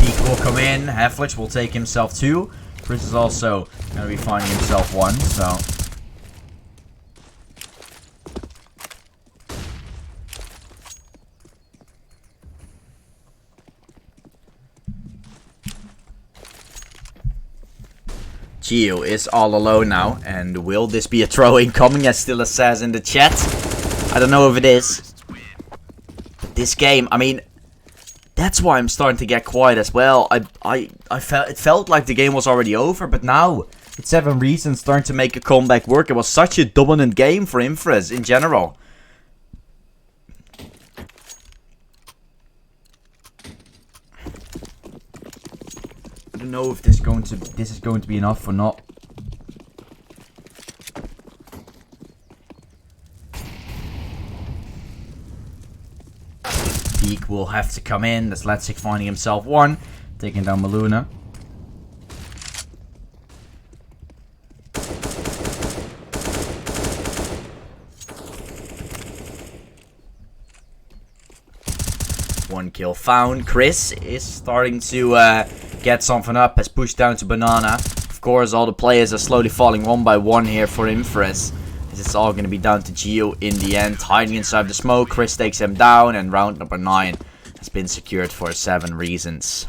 Peak will come in. Halfwitch will take himself 2. Chris is also going to be finding himself 1, so... Gio is all alone now, and will this be a throw-in coming, as Stilla says in the chat? I don't know if it is. But this game, I mean, that's why I'm starting to get quiet as well. It felt like the game was already over, but now it's 7Reasons starting to make a comeback work. It was such a dominant game for Inferus in general. I don't know if this is going to be enough or not. Peak will have to come in. That's Letsick finding himself 1, taking down Maluna. One kill found. Chris is starting to get something up. Has pushed down to Banana. Of course, all the players are slowly falling one by one here for Inferus. It's all going to be down to Gio in the end. Hiding inside the smoke. Chris takes him down. And round number 9 has been secured for 7Reasons.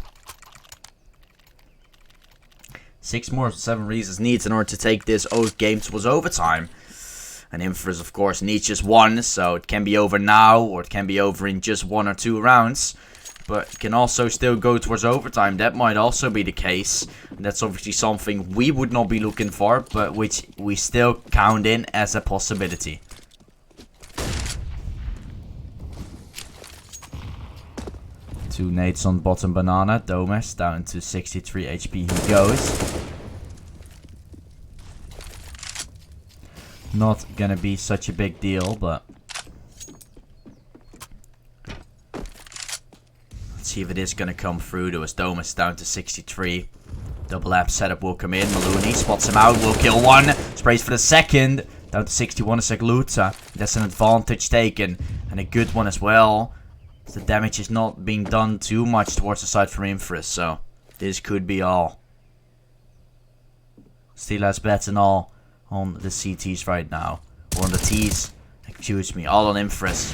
6 more 7Reasons needs in order to take this game towards overtime. And Inferus, of course, needs just 1. So it can be over now. Or it can be over in just 1 or 2 rounds. But it can also still go towards overtime. That might also be the case. That's obviously something we would not be looking for, but which we still count in as a possibility. Two nades on bottom Banana. Domes down to 63 HP he goes. not gonna be such a big deal, but let's see if it is gonna come through. There was Domus down to 63. Double app setup will come in. Maloney spots him out, will kill one. Sprays for the second. Down to 61 is Segluta. That's an advantage taken. And a good one as well. The damage is not being done too much towards the side from Inferus, so this could be all. Still has bets and all on the CTs right now. Or on the Ts, excuse me, all on Inferus.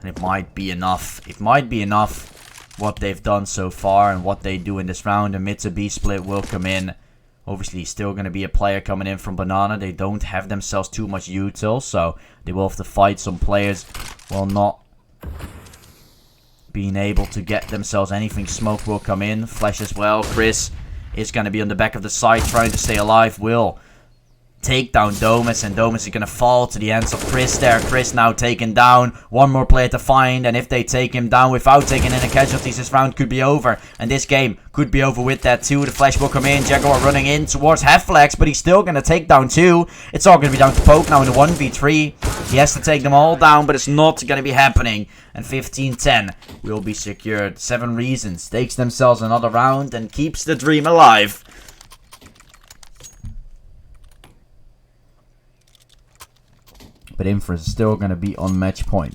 And it might be enough. It might be enough what they've done so far and what they do in this round. A mid to B split will come in. Obviously, still going to be a player coming in from Banana. They don't have themselves too much util, so they will have to fight some players while not being able to get themselves anything. Smoke will come in. Flash as well. Chris is going to be on the back of the side trying to stay alive. Will take down Domus, and Domus is going to fall to the hands of Chris there. Chris now taken down. One more player to find, and if they take him down without taking any casualties, this round could be over. And this game could be over with that too. The flash will come in. Jaguar running in towards Half-Flex, but he's still going to take down two. It's all going to be down to Poke now in the 1v3. He has to take them all down, but it's not going to be happening. And 15-10 will be secured. 7Reasons takes themselves another round and keeps the dream alive. But Inferus is still going to be on match point.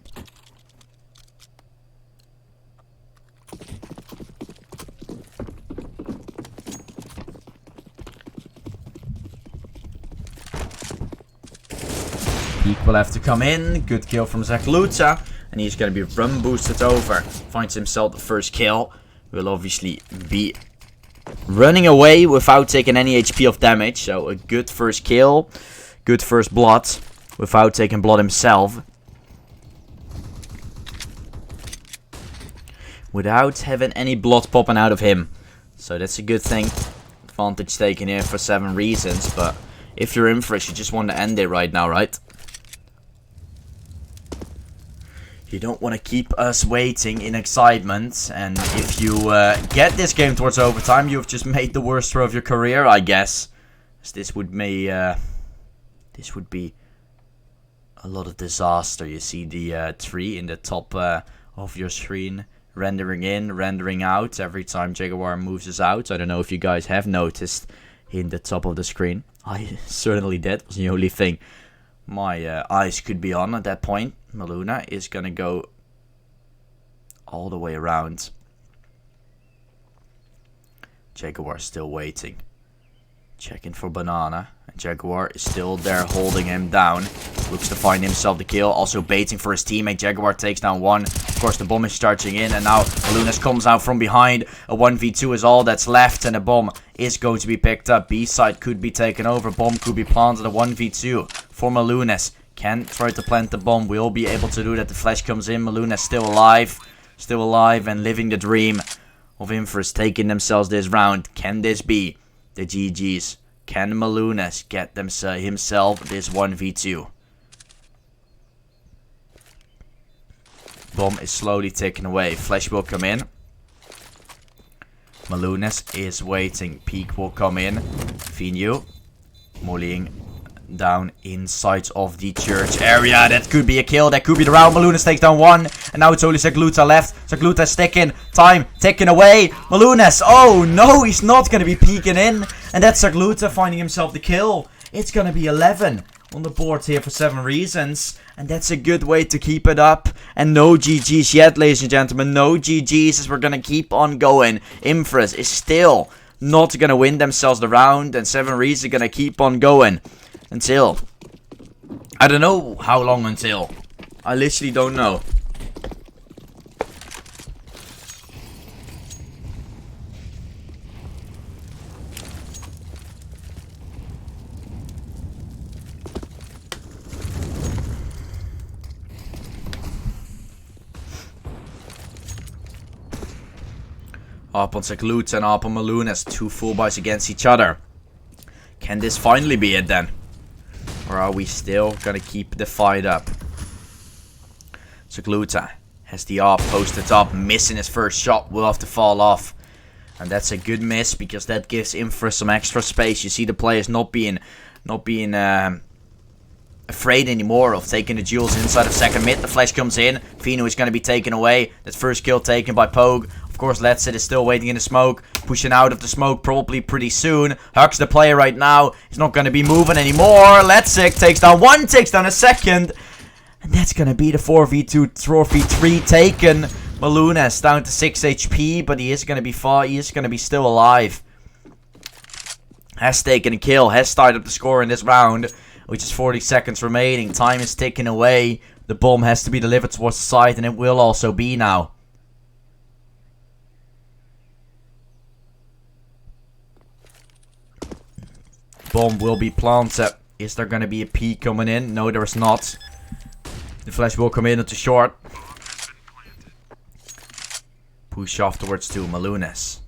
Peak will have to come in. Good kill from Segluta. And he's going to be run boosted over. Finds himself the first kill. Will obviously be running away without taking any HP of damage. So a good first kill. Good first blood. Without taking blood himself. Without having any blood popping out of him. So that's a good thing. Advantage taken here for 7Reasons. But if you're Inferus, you just want to end it right now, right? You don't want to keep us waiting in excitement. And if you get this game towards overtime, you've just made the worst throw of your career, I guess. This would be a lot of disaster. You see the tree in the top of your screen rendering in, rendering out every time Jaguar moves us out. I don't know if you guys have noticed in the top of the screen. I certainly did. It was the only thing my eyes could be on at that point. Maluna is gonna go all the way around. Jaguar still waiting. Checking for Banana. And Jaguar is still there holding him down. Looks to find himself the kill. Also baiting for his teammate. Jaguar takes down one. Of course, the bomb is charging in. And now Malunas comes out from behind. A 1v2 is all that's left. And the bomb is going to be picked up. B-side could be taken over. Bomb could be planted. A 1v2 for Malunas. Can try to plant the bomb. Will be able to do that. The flash comes in. Malunas still alive. Still alive and living the dream of Inferus taking themselves this round. Can this be the GGs? Can Malunas get himself this 1v2? Bomb is slowly taken away. Flash will come in. Malunas is waiting. Peak will come in. Vinu mollying down inside of the church area. That could be a kill. That could be the round. Malunas takes down one. And now it's only Segluta left. Segluta is sticking. Time ticking away. Malunas. Oh no, he's not going to be peeking in. And that's Segluta finding himself the kill. It's going to be 11 on the board here for 7Reasons. And that's a good way to keep it up. And no GGs yet, ladies and gentlemen. No GGs as we're going to keep on going. Inferus is still not going to win themselves the round. And 7Reasons are going to keep on going. Until, I don't know how long until. I literally don't know. Up on Segluta and up on Malunas. Two full buys against each other. Can this finally be it then? Or are we still gonna keep the fight up? Segluta has the AWP posted up, missing his first shot, will have to fall off. And that's a good miss because that gives Inferus some extra space. You see the players not being afraid anymore of taking the duels inside of second mid. The flash comes in. Fino is going to be taken away. That first kill taken by Pogue. Of course, Let's It is still waiting in the smoke. Pushing out of the smoke probably pretty soon. Huck's the player right now. He's not going to be moving anymore. Let's It takes down one, takes down a second. And that's going to be the 4v2, 4v3 taken. Malunas down to 6 HP, but he is going to be far. He is going to be still alive. Has taken a kill. Has started up the score in this round, which is 40 seconds remaining. Time is ticking away. The bomb has to be delivered towards the side, and it will also be now. Bomb will be planted. Is there going to be a peek coming in? No, there is not. The flash will come in at the short. Push afterwards to Malunas.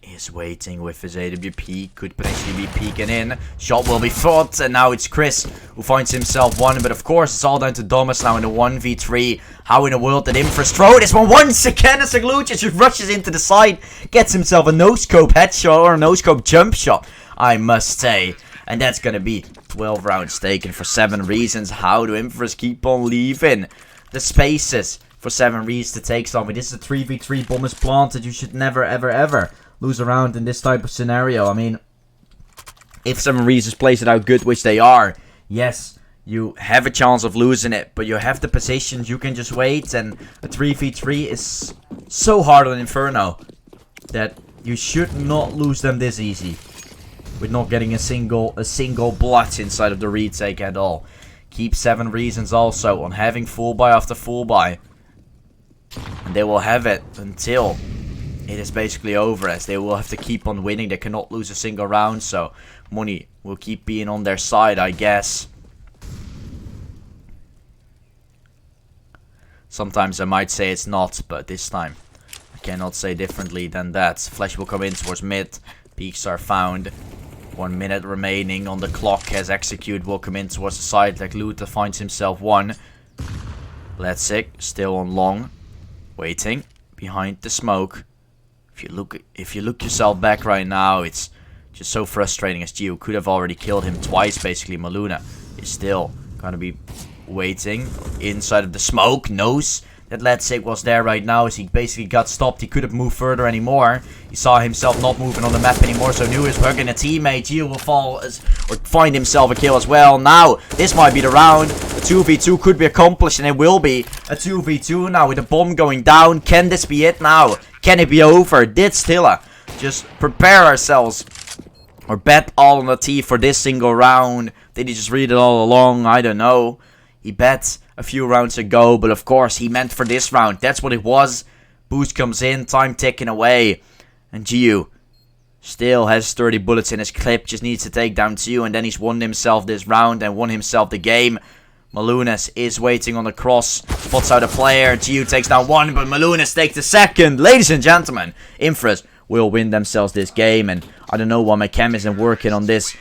Is waiting with his AWP. Could potentially be peeking in. Shot will be fought. And now it's Chris who finds himself one. But of course, it's all down to Domus now in the 1v3. How in the world did Inferus throw this one once again as Lucius just rushes into the side. Gets himself a no-scope headshot or a no-scope jump shot, I must say. And that's going to be 12 rounds taken for 7 reasons. How do Inferus keep on leaving the spaces for 7 reasons to take something? This is a 3v3. Bomb is planted. You should never, ever, ever lose a round in this type of scenario. I mean, if 7 reasons plays it out good, which they are, yes, you have a chance of losing it, but you have the positions, you can just wait, and a 3v3 is so hard on Inferno that you should not lose them this easy with not getting a single blood inside of the retake at all. Keep 7 reasons also on having full buy after full buy, and they will have it until it is basically over, as they will have to keep on winning. They cannot lose a single round, so money will keep being on their side, I guess. Sometimes I might say it's not, but this time I cannot say differently than that. Flash will come in towards mid. Peaks are found. 1 minute remaining on the clock as Execute will come in towards the side. Like Luther finds himself one. Let's see, still on long. Waiting behind the smoke. If you look yourself back right now, it's just so frustrating, as Gio could have already killed him twice. Basically, Maluna is still gonna be waiting inside of the smoke. Knows that Let's Say was there right now, as he basically got stopped. He couldn't move further anymore. He saw himself not moving on the map anymore, so knew he was hugging a teammate. Gio will fall or find himself a kill as well. Now this might be the round. A 2v2 could be accomplished, and it will be a 2v2 now with the bomb going down. Can this be it now? Can it be over? Did Stilla just prepare ourselves or bet all on the T for this single round? Did he just read it all along? I don't know. He bet a few rounds ago, but of course he meant for this round. That's what it was. Boost comes in, time ticking away. And Giu still has 30 bullets in his clip, just needs to take down 2, and then he's won himself this round and won himself the game. Malunas is waiting on the cross, spots out a player. Giu takes down 1, but Malunas takes the second. Ladies and gentlemen, Inferus will win themselves this game, and I don't know why my cam isn't working on this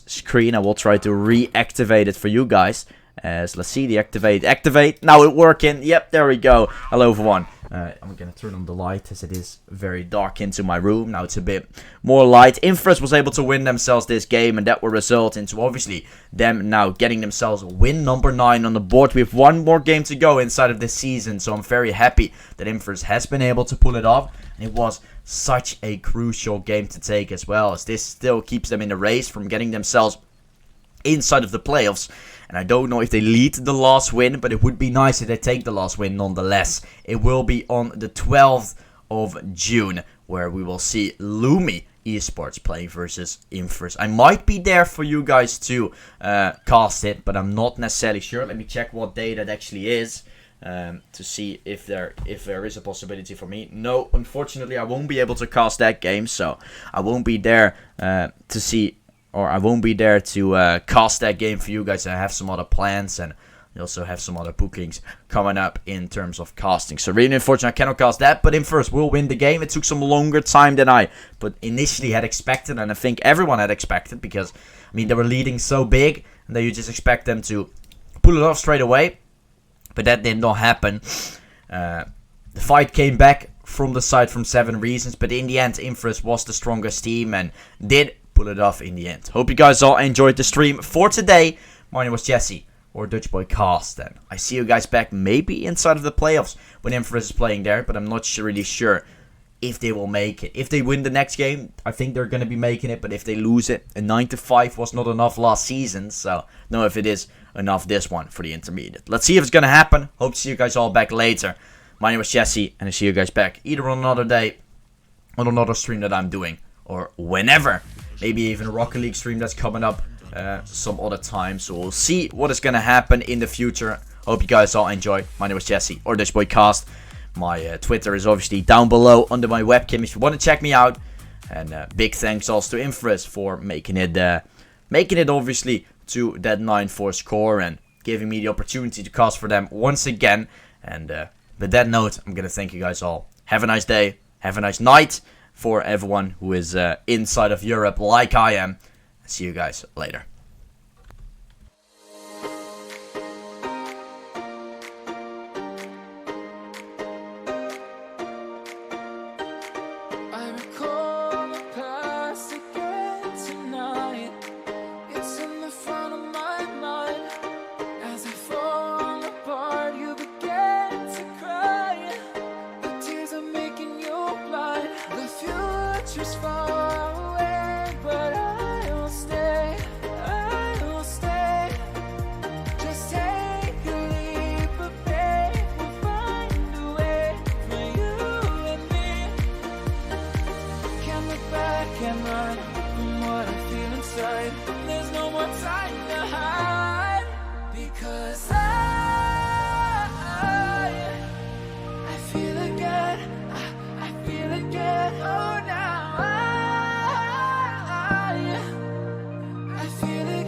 screen. I will try to reactivate it for you guys. As let's see, the activate. Now it working. Yep, there we go. Hello everyone. I'm gonna turn on the light as it is very dark into my room. Now it's a bit more light. Inferus was able to win themselves this game, and that will result into obviously them now getting themselves win number 9 on the board. We have 1 more game to go inside of this season, so I'm very happy that Inferus has been able to pull it off. And it was such a crucial game to take as well, as this still keeps them in the race from getting themselves inside of the playoffs. And I don't know if they lead the last win, but it would be nice if they take the last win nonetheless. It will be on the 12th of June, where we will see Lumi eSports playing versus Inferus. I might be there for you guys to cast it, but I'm not necessarily sure. Let me check what day that actually is, to see if there is a possibility for me. No, unfortunately, I won't be able to cast that game, so I won't be there to see. Or I won't be there to cast that game for you guys. I have some other plans, and I also have some other bookings coming up in terms of casting. So really unfortunate I cannot cast that, but Inferus will win the game. It took some longer time than I initially had expected, and I think everyone had expected, because I mean they were leading so big, and that you just expect them to pull it off straight away. But that did not happen. The fight came back from the side from 7 reasons, but in the end Inferus was the strongest team and did pull it off in the end. Hope you guys all enjoyed the stream for today. My name was Jesse, or DutchBoyCast, and I see you guys back maybe inside of the playoffs when Inferus is playing there, but I'm not really sure if they will make it. If they win the next game, I think they're going to be making it, but if they lose it, a 9-5 was not enough last season, so know if it is enough this one for the intermediate. Let's see if it's going to happen. Hope to see you guys all back later. My name is Jesse, and I see you guys back either on another day, on another stream that I'm doing, or whenever. Maybe even a Rocket League stream that's coming up some other time. So we'll see what is going to happen in the future. Hope you guys all enjoy. My name is Jesse, or DutchBoyCast. My Twitter is obviously down below under my webcam if you want to check me out. And big thanks also to Inferus for making it obviously to that 9-4 score and giving me the opportunity to cast for them once again. And with that note, I'm going to thank you guys all. Have a nice day. Have a nice night for everyone who is inside of Europe like I am. See you guys later. I recall the past again tonight. It's in the front of my mind. As I fall apart, you begin to cry. The tears are making you blind. The future's far away, but I will stay. I will stay. Just take a leap of faith. We'll find a way for you and me. Can't look back and run from what I feel inside. There's no more time to hide, because I feel again. I feel again. Oh, now I feel it.